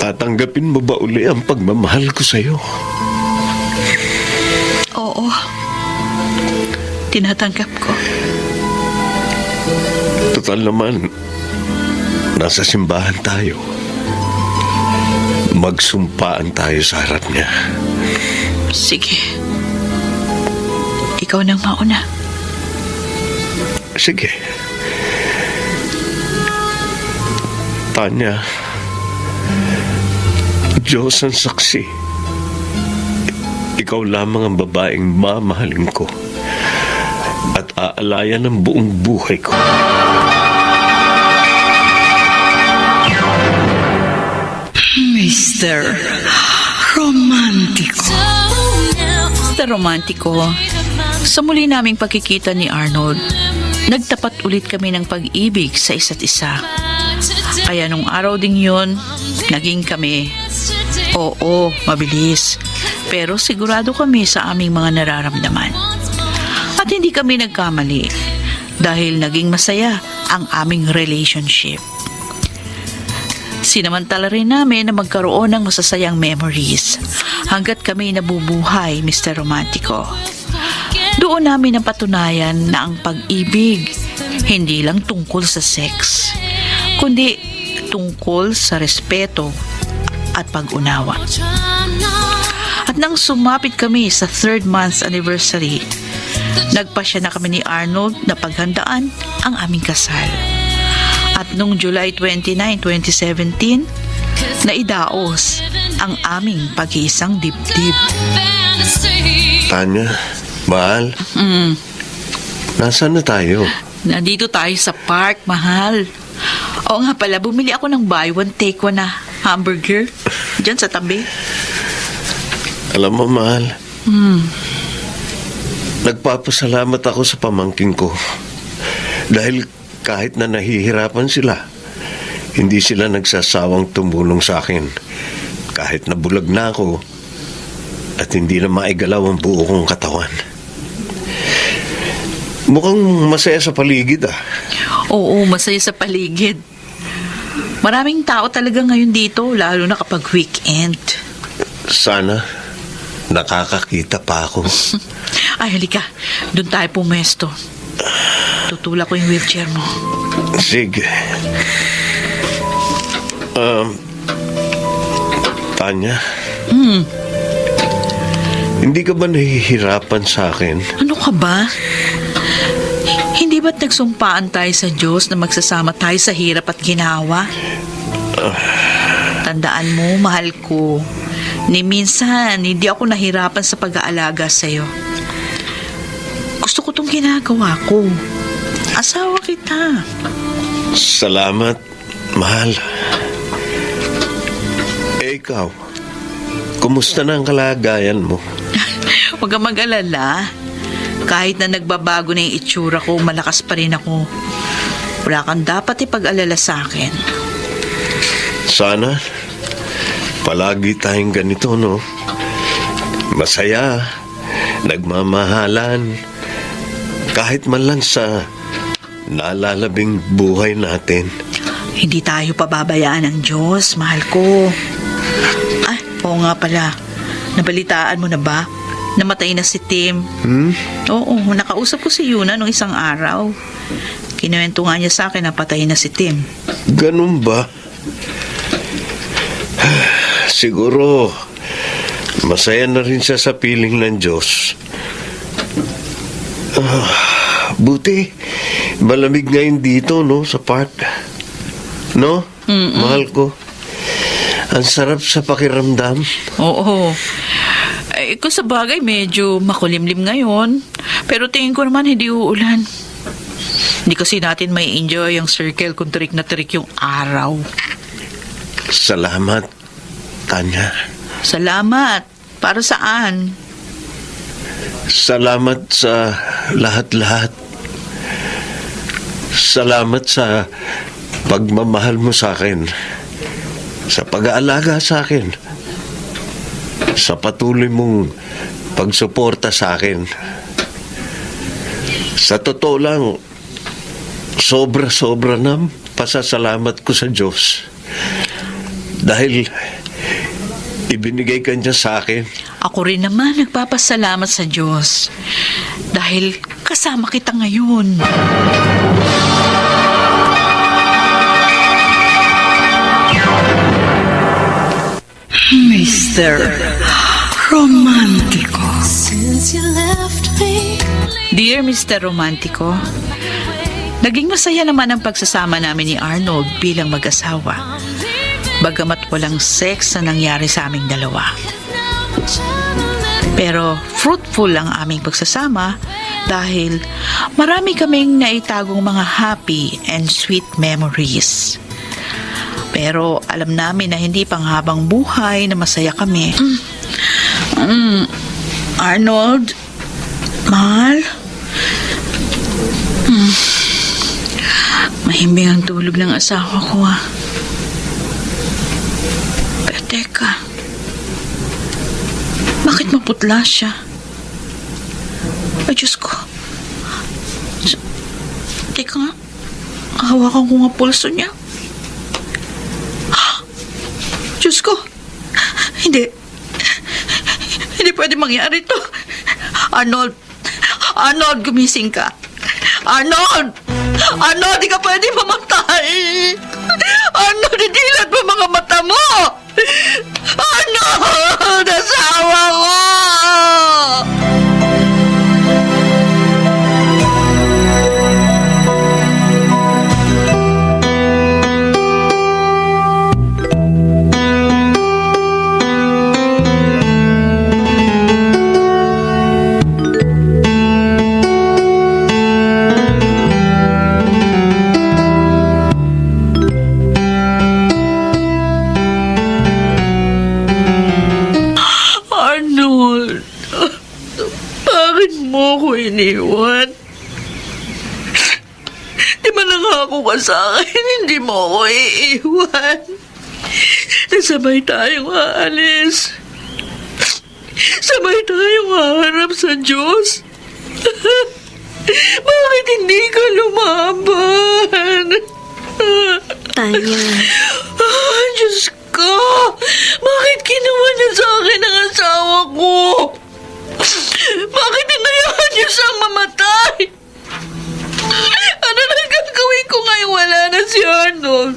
S9: Tatanggapin mo ba uli ang pagmamahal ko sa'yo?
S6: Oo. Tinatanggap ko.
S9: Total naman, nasa simbahan tayo. Magsumpaan tayo sa harap niya.
S6: Sige. Ikaw nang mauna.
S9: Sige. Tanya, Diyos ang saksi. Ikaw lamang ang babaeng mamahalin ko at aalayan ng buong buhay ko.
S6: Mr. Romantico. Mr. Romantico, sa muli naming pagkikita ni Arnold, nagtapat ulit kami ng pag-ibig sa isa't isa. Kaya nung araw ding yun, naging kami. Oo, mabilis. Pero sigurado kami sa aming mga nararamdaman. At hindi kami nagkamali dahil naging masaya ang aming relationship. Sinamantala rin namin na magkaroon ng masasayang memories hanggat kami nabubuhay, Mr. Romantico. Doon namin napatunayan na ang pag-ibig hindi lang tungkol sa sex, kundi tungkol sa respeto at pag-unawa. At nang sumapit kami sa 3rd month anniversary, nagpasya na kami ni Arnold na paghandaan ang aming kasal. At noong July 29, 2017, naidaos ang aming pag-iisang dibdib.
S9: Tanya, mahal, nasaan na tayo?
S6: Nandito tayo sa park, mahal. Oo nga pala, bumili ako ng buy one, take one na hamburger dyan sa tabi.
S9: Alam mo, mahal, nagpapasalamat ako sa pamangkin ko. Dahil kahit na nahihirapan sila, hindi sila nagsasawang tumulong sa akin. Kahit na bulag na ako at hindi na maigalaw ang buo kong katawan. Mukhang masaya sa paligid ah.
S6: Oo, masaya sa paligid. Maraming tao talaga ngayon dito, lalo na kapag weekend.
S9: Sana nakakakita pa ako.
S6: Ay, halika. Doon tayo pumesto. Tutulak ko yung wheelchair mo.
S9: Sige. Tanya, hindi ka ba nahihirapan sa akin?
S6: Ano ka ba? Hindi ba't nagsumpaan tayo sa Diyos na magsasama tayo sa hirap at ginawa? Tandaan mo, mahal ko, ni minsan hindi ako nahirapan sa pag-aalaga sa'yo. Gusto ko tong ginagawa ko. Asawa kita.
S9: Salamat, mahal. Ikaw, kumusta na ang kalagayan mo?
S6: Huwag kang mag-alala. Kahit na nagbabago na yung itsura ko, malakas pa rin ako. Wala kang dapat ipag-alala sa akin.
S9: Sana palagi tayong ganito, no? Masaya, nagmamahalan, kahit man lang sa nalalabing buhay natin.
S6: Hindi tayo pababayaan ng Diyos, mahal ko. Ay, oo nga pala. Nabalitaan mo na ba? Namatay na si Tim. Oo, nakausap ko si Yuna nung isang araw. Kinuwento nga niya sa akin na patay na si Tim.
S9: Ganun ba? Siguro, masaya na rin siya sa piling ng Diyos. Buti, malamig ngayon dito, no, sa park. No? Mahal ko. Ang sarap sa pakiramdam.
S6: Oo. Eh, kung sa bagay, medyo makulimlim ngayon. Pero tingin ko naman hindi uulan. Hindi kasi natin may enjoy ang circle kung trick na trick yung araw.
S9: Salamat, Tanya.
S6: Salamat. Para saan?
S9: Salamat sa lahat-lahat. Salamat sa pagmamahal mo sa akin. Sa pag-aalaga sa akin. Sa patuloy mong pagsuporta sa akin. Sa totoo lang, sobra-sobra na pasasalamat ko sa Diyos. Dahil ibinigay ka niya sa akin.
S6: Ako rin naman nagpapasalamat sa Diyos. Dahil kasama kita ngayon. Mr. Romantico. Dear Mr. Romantico, naging masaya naman ang pagsasama namin ni Arnold bilang mag-asawa. Bagamat walang sex na nangyari sa aming dalawa. Pero fruitful ang aming pagsasama dahil marami kaming naitagong mga happy and sweet memories. Pero alam namin na hindi panghabang buhay na masaya kami. Arnold, mahal? Mahimbing ang tulog ng asawa ko, ah. Pero teka, bakit maputla siya? Ay, Diyos ko. Teka nga, hawakan ko nga pulso niya. Diyos ko, hindi pwede mangyari to. Arnold, gumising ka. Arnold, di ka pwede mamatay. Arnold, didilat mo mga mata mo. Arnold, asawa ko.
S7: iniwan. Di ba nangako ka sa akin, hindi mo ako iiwan? Nasabay tayong aalis. Sabay tayong haharap sa Diyos. Bakit hindi ka lumaban?
S2: Tanya.
S7: Diyos ko! Bakit kinuha niya sa akin ang asawa ko? Bakit hinayaan niyo siyang mamatay? Ano na gagawin ko ngayon wala na si Arnold?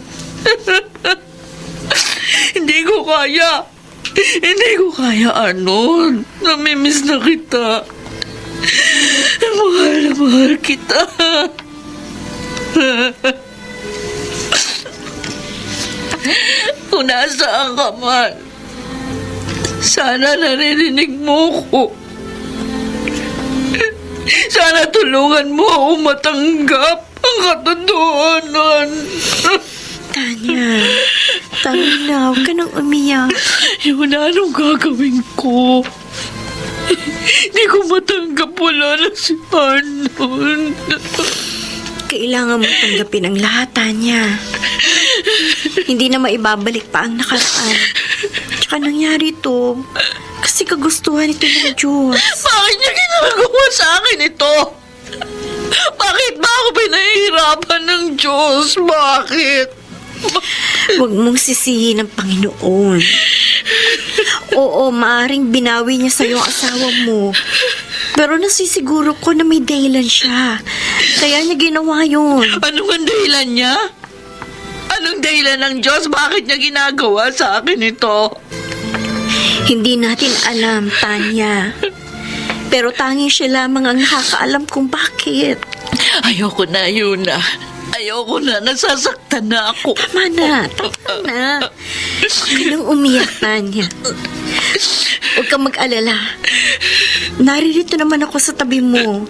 S7: Hindi ko kaya. Hindi ko kaya, Arnold. Namimiss na kita. Mahal na mahal kita. Kung nasaan ka man, sana naririnig mo ko. Sana tulungan mo ako matanggap ang katotohanan.
S2: Tanya, huwag ka nang umiyak.
S7: Yun na, anong gagawin ko? Hindi ko matanggap, wala na si Arnold.
S2: Kailangan mo tanggapin ang lahat, Tanya. Hindi na maibabalik pa ang nakaraan. Tsaka nangyari to kasi kagustuhan ito ng Diyos.
S7: Bakit niya ginagawa sa akin ito? Bakit ba ako pinahihirapan ng Diyos? Bakit?
S2: Huwag mong sisihin ang Panginoon. Oo, maaring binawi niya sa'yo ang asawa mo. Pero nasisiguro ko na may dahilan siya. Kaya niya ginawa yun.
S7: Anong ang dahilan niya? Anong dahilan ng Diyos? Bakit niya ginagawa sa akin ito?
S2: Hindi natin alam, Tanya. Pero tanging siya lamang ang nakakaalam kung bakit.
S7: Ayoko na, Yuna. Ayoko na. Nasasaktan na ako.
S2: Tama na. Huwag ka nang umiyak, Tanya. Huwag kang mag-alala. Naririto naman ako sa tabi mo.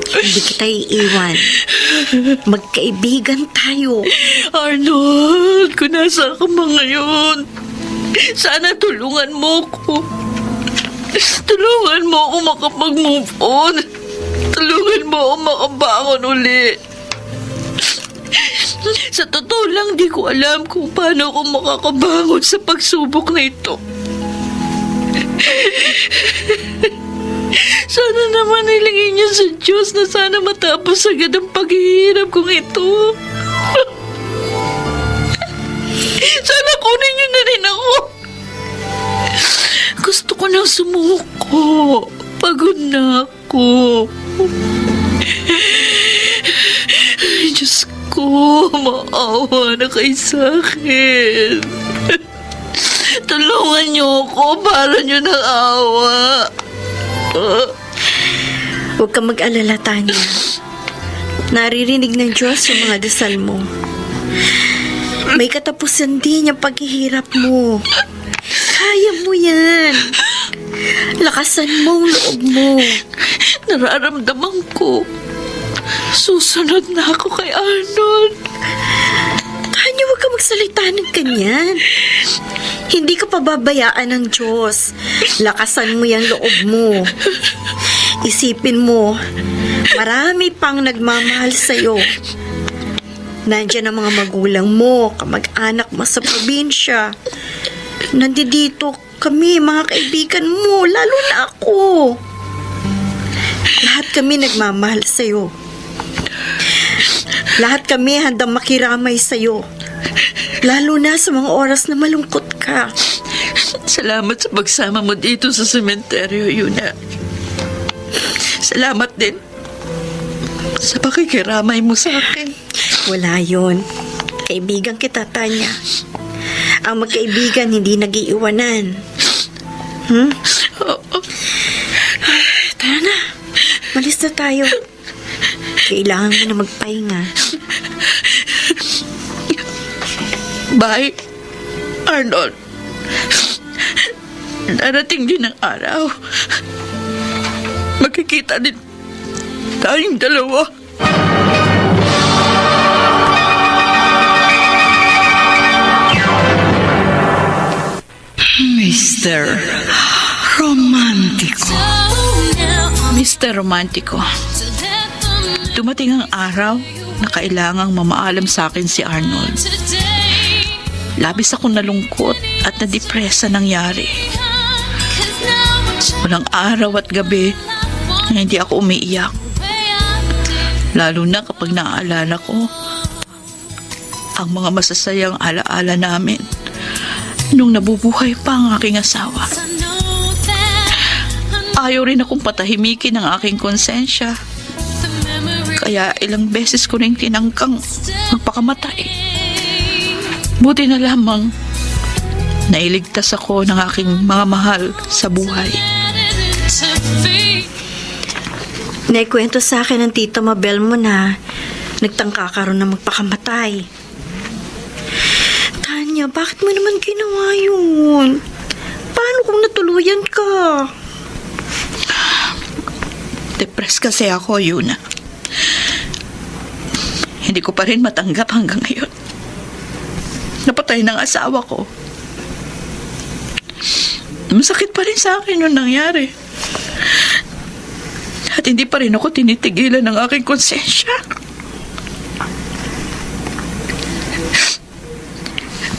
S2: Hindi kita iiwan. Magkaibigan tayo.
S7: Arnold, kung nasa ka ba ngayon? Sana tulungan mo ko. Tulungan mo ako makapag-move on. Tulungan mo ako makabangon uli. Sa totoo lang, di ko alam kung paano ako makakabangon sa pagsubok na ito. Sana naman ilingin niya sa Diyos na sana matapos agad ang paghihirap kong ito. Sana kunin niyo na rin ako. Gusto ko nang sumuko. Pagod na ako. Ay, Diyos ko, maawa na kayo sa akin. Tulungan niyo ako para niyo ng awa.
S2: Huwag kang mag-alala, Tanya. Naririnig ng Diyos yung mga dasal mo. May katapusan din yung paghihirap mo. Kaya mo yan. Lakasan mo ang loob mo.
S7: Nararamdaman ko. Susunod na ako kay Arnold.
S2: Tanya, huwag ka magsalita ng ganyan. Hindi ka pababayaan ng Diyos. Lakasan mo yung loob mo. Isipin mo, marami pang nagmamahal sa'yo. Nandiyan ang mga magulang mo, kamag-anak mo sa probinsya. Nandito kami, mga kaibigan mo, lalo na ako. Lahat kami nagmamahal sa'yo. Lahat kami handang makiramay sa'yo. Lalo na sa mga oras na malungkot ka.
S7: Salamat sa pagsama mo dito sa sementeryo, Yuna. Salamat din sa pakikiramay mo sa akin.
S2: Wala yun. Kaibigan kita, Tanya. Ang magkaibigan hindi nag-iiwanan. Tara na. Malis na tayo. Kailangan mo na magpahinga.
S7: Bye, Arnold. Darating din ang araw. Magkikita din tayong dalawa. Mr. Romantico.
S6: Mr. Romantico, dumating ang araw na kailangang mamaalam sa akin si Arnold. Labis akong nalungkot at nadepresa nangyari. Walang araw at gabi na hindi ako umiiyak. Lalo na kapag naaalala ko ang mga masasayang alaala namin nung nabubuhay pa ang aking asawa. Ayaw rin akong patahimikin ang aking konsensya. Kaya ilang beses ko rin tinangkang magpakamatay. Buti na lamang nailigtas ako ng aking mga mahal sa buhay.
S2: Naikwento sa akin ng tita Mabel mo na nagtangka ka rin na magpakamatay. Tanya, bakit mo naman ginawa yun? Paano kung natuluyan ka?
S6: Depressed kasi ako, Yuna. Hindi ko pa rin matanggap hanggang ngayon. Napatay ng asawa ko. Masakit pa rin sa akin yung nangyari. At hindi pa rin ako tinitigilan ng aking konsensya.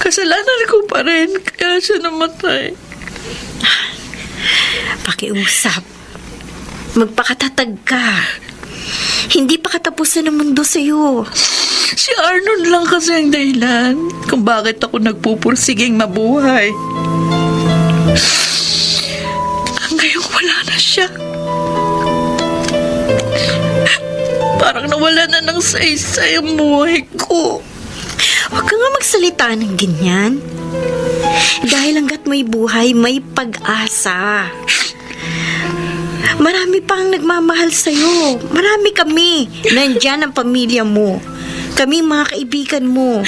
S6: Kasalanan ko pa rin, kaya siya namatay.
S2: Pakiusap. Magpakatatag ka. Hindi pa katapusan ng mundo sa'yo.
S6: Si Arnold lang kasi ang dahilan kung bakit ako nagpupursiging mabuhay. Ngayon wala na siya. Parang nawala na ng saysay ang buhay ko.
S2: Huwag ka nga magsalita ng ganyan. Dahil hanggat may buhay, may pag-asa. Marami pa ang nagmamahal sa'yo. Marami kami. Nandyan ang pamilya mo. Kami mga kaibigan mo.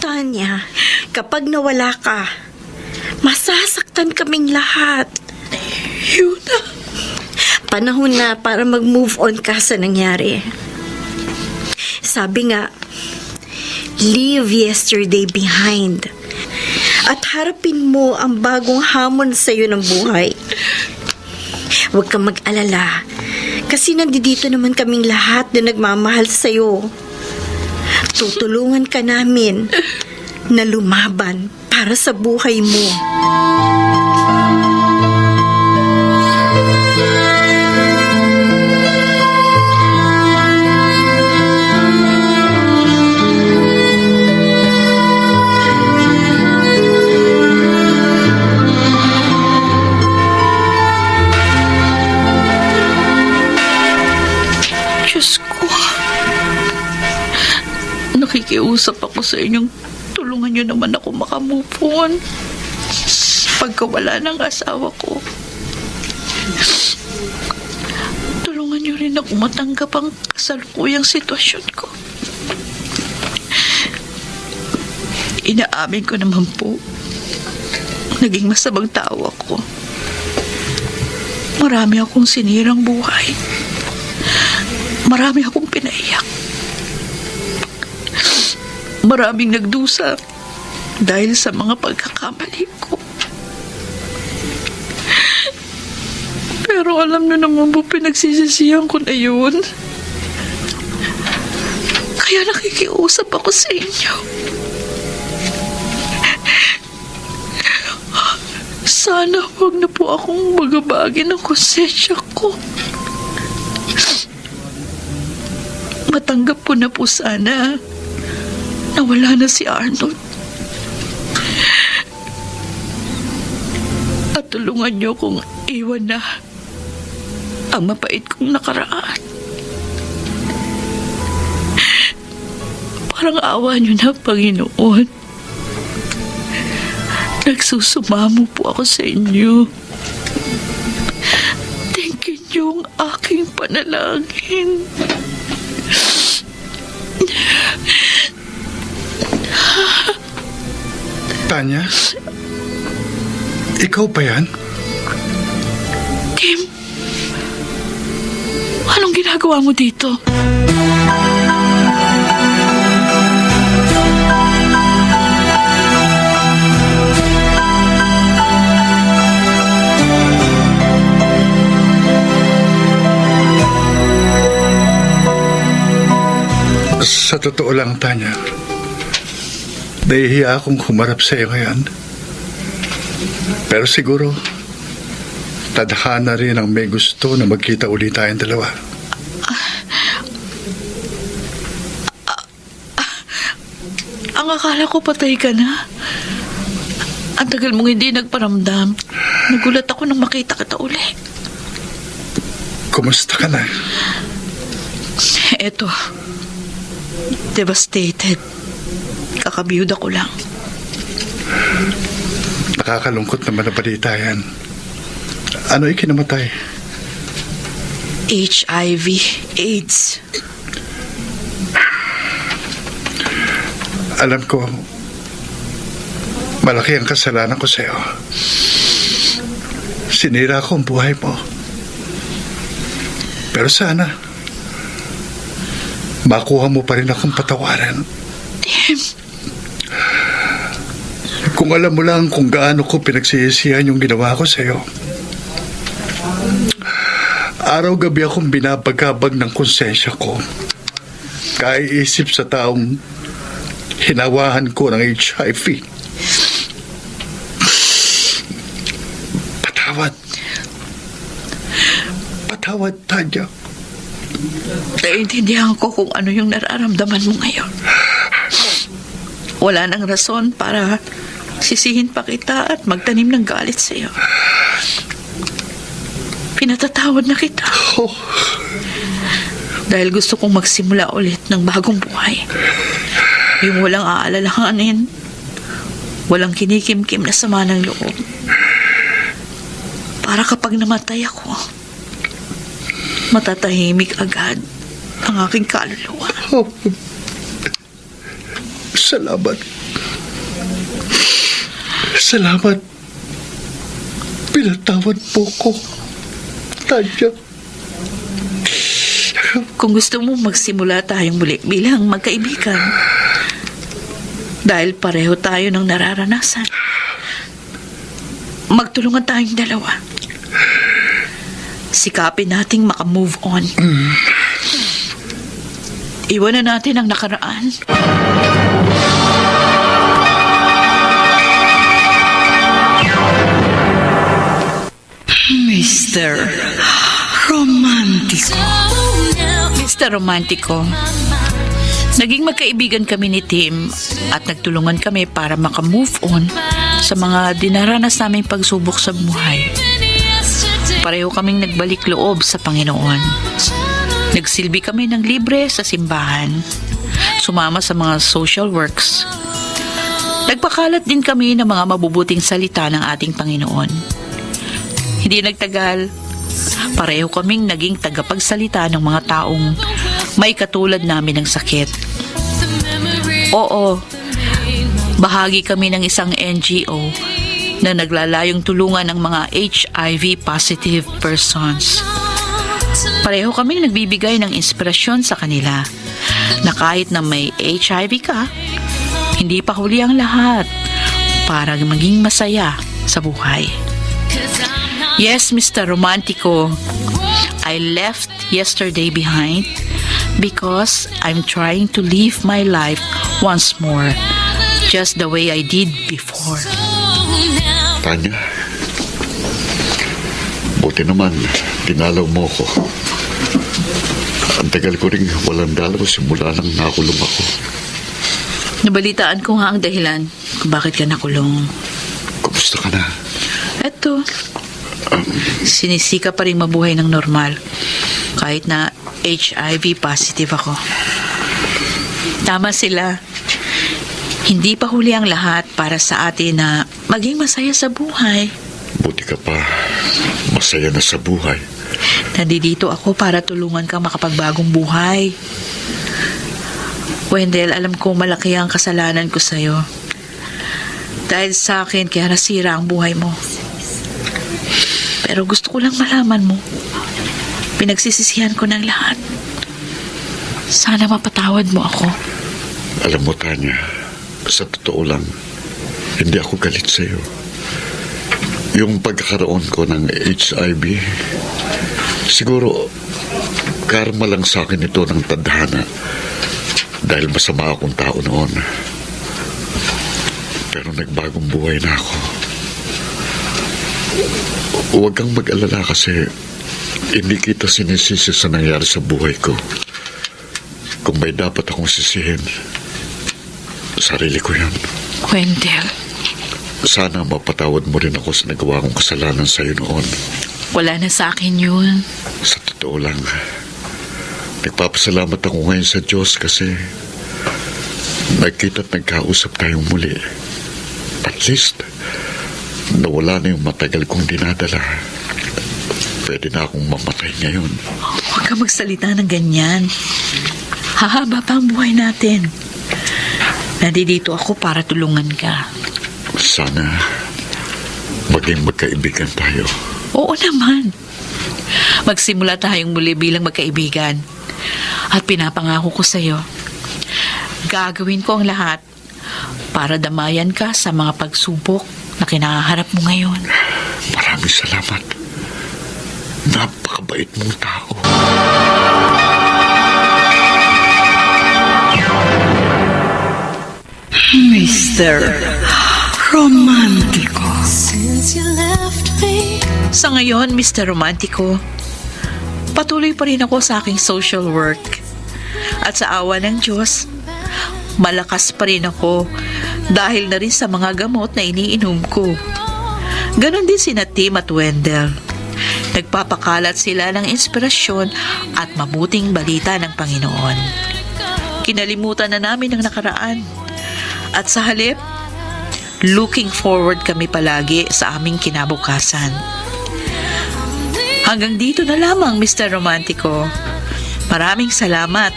S2: Tanya, kapag nawala ka, masasaktan kaming lahat.
S6: Yuna.
S2: Panahon na para mag-move on ka sa nangyari. Sabi nga, leave yesterday behind. At harapin mo ang bagong hamon sa'yo ng buhay. Huwag kang mag-alala. Kasi nandito naman kaming lahat na nagmamahal sa'yo. Tutulungan ka namin na lumaban para sa buhay mo.
S6: Diyos ko. Nakikiusap ako sa inyong tulungan niyo naman ako makamove on sa pagkawala ng asawa ko. Tulungan niyo rin ako matanggap ang kasalukuyang sitwasyon ko. Inaamin ko naman po, naging masamang tao ako. Marami akong sinirang buhay. Marami akong pinaiyak. Maraming nagdusa dahil sa mga pagkakamali ko. Pero alam na naman po pinagsisisihan ko na yun. Kaya nakikiusap ako sa inyo. Sana huwag na po akong magabagi ng konsensya ko. Matanggap ko na po sana na wala na si Arnold. At tulungan niyo kong iwan na ang mapait kong nakaraan. Parang awa niyo na, Panginoon. Nagsusumamo po ako sa inyo. Tingin niyo ang aking panalangin.
S1: Tanya? Ikaw ba yan?
S6: Kim, anong ginagawa mo dito?
S1: Sa totoo lang, Tanya, nahihiya akong humarap sa iyo ngayon. Pero siguro, tadhana rin ang may gusto na magkita ulit tayong dalawa.
S6: Ang akala ko patay ka na. Ang tagal mong hindi nagparamdam. Nagulat ako nang makita kita uli.
S1: Kumusta ka na?
S6: Eto, devastated. Kakabiyuda ko lang.
S1: Nakakalungkot naman na balita yan. Ano ikinamatay?
S6: HIV, AIDS.
S1: Alam ko, malaki ang kasalanan ko sa'yo. Sinira ko ang buhay mo. Pero sana, makuha mo pa rin akong patawaran.
S6: Tim.
S1: Kung alam mo lang kung gaano ko pinagsisisihan yung ginawa ko sa'yo. Araw-gabi akong binabagabag ng konsensya ko. Kaiisip sa taong hinawahan ko ng HIV. Patawad. Patawad, Tanya.
S6: Naiintindihan ko kung ano yung nararamdaman mo ngayon. Wala nang rason para sisihin pa kita at magtanim ng galit sa iyo. Pinatatawad na kita. Dahil gusto kong magsimula ulit ng bagong buhay. Yung walang aalalahanin, walang kinikimkim na sama ng loob. Para kapag namatay ako, matatahimik agad ang aking kaluluwa.
S1: Salamat. Salamat. Pinatawad po ko, Tanya.
S6: Kung gusto mo magsimula tayong muli bilang magkaibigan, dahil pareho tayo ng nararanasan, magtulungan tayong dalawa. Sikapin nating makamove on. Iwanan natin ang nakaraan. Mr. Romantico. Mr. Romantico, naging magkaibigan kami ni Tim at nagtulungan kami para makamove on sa mga dinaranas naming pagsubok sa buhay. Pareho kaming nagbalik loob sa Panginoon. Nagsilbi kami ng libre sa simbahan. Sumama sa mga social works. Nagpakalat din kami ng mga mabubuting salita ng ating Panginoon. Hindi nagtagal, pareho kaming naging tagapagsalita ng mga taong may katulad namin ng sakit. Oo, bahagi kami ng isang NGO na naglalayong tulungan ng mga HIV-positive persons. Pareho kaming nagbibigay ng inspirasyon sa kanila na kahit na may HIV ka, hindi pa huli ang lahat para maging masaya sa buhay. Yes, Mr. Romantico, I left yesterday behind because I'm trying to live my life once more, just the way I did before.
S3: Tanya, buti naman, dinalaw mo ko. Ang tagal ko rin walang dalaw simula nang nakulong ako.
S6: Nabalitaan ko nga ang dahilan kung bakit ka nakulong.
S3: Kumusta ka na?
S6: Eto, sinisika pa rin mabuhay ng normal kahit na HIV positive ako. Tama sila. Hindi pa huli ang lahat para sa atin na maging masaya sa buhay.
S3: Buti ka pa. Masaya na sa buhay.
S6: Nandito ako para tulungan kang makapagbagong buhay. Wendell, alam ko malaki ang kasalanan ko sa'yo. Dahil sa akin, kaya nasira ang buhay mo. Pero gusto ko lang malaman mo, pinagsisisihan ko ng lahat. Sana mapatawad mo ako.
S3: Alam mo, Tanya, sa totoo lang, hindi ako galit sa'yo. Yung pagkakaroon ko ng HIV, siguro, karma lang sa akin ito ng tadhana. dahil masama akong tao noon. Pero nagbagong buhay na ako. Huwag kang mag-alala kasi hindi kita sinisisi sa nangyari sa buhay ko. Kung may dapat akong sisihin, sarili ko yan.
S6: Wendell,
S3: Sana mapatawad mo rin ako sa nagawa kong kasalanan sa'yo noon.
S6: wala na sa akin yun.
S3: Sa totoo lang, nagpapasalamat ako ngayon sa Diyos kasi nagkita at nagkausap tayong muli. At least, nawala na yung matagal kong dinadala. Pwede na akong mamatay ngayon.
S6: Huwag ka magsalita ng ganyan. Hahaba pa ang buhay natin. Nandito ako para tulungan ka.
S3: Sana maging magkaibigan tayo.
S6: Oo naman. Magsimula tayong muli bilang magkaibigan. At pinapangako ko sa'yo, gagawin ko ang lahat para damayan ka sa mga pagsubok na kinaharap mo ngayon.
S3: Maraming salamat. Napakabait mong tao.
S6: Mr. Romantico. Sa ngayon, Mr. Romantico, patuloy pa rin ako sa aking social work. At sa awa ng Diyos, malakas pa rin ako dahil na rin sa mga gamot na iniinom ko. Ganon din sina Tim at Wendell. Nagpapakalat sila ng inspirasyon at mabuting balita ng Panginoon. Kinalimutan na namin ang nakaraan. At sa halip, looking forward kami palagi sa aming kinabukasan. Hanggang dito na lamang, Mr. Romantico. Maraming salamat.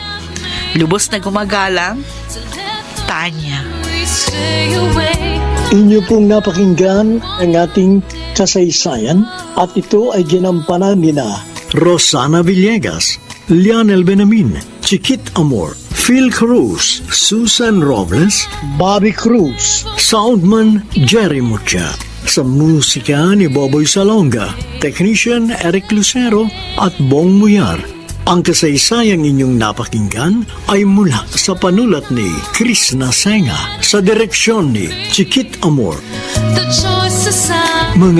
S6: Lubos na gumagalang, Tanya.
S5: Inyo pong napakinggan ang ating kasaysayan at ito ay ginampanan nina Rosana Villegas, Lionel Benamin, Chiquit Amor, Phil Cruz, Susan Robles, Bobby Cruz, Soundman Jerry Mucha. Sa musika ni Boboy Salonga, Technician Eric Lucero at Bong Muyar. Ang kasaysayang inyong napakinggan ay mula sa panulat ni Chris Nasenga sa direksyon ni Chiquit Amor. Mga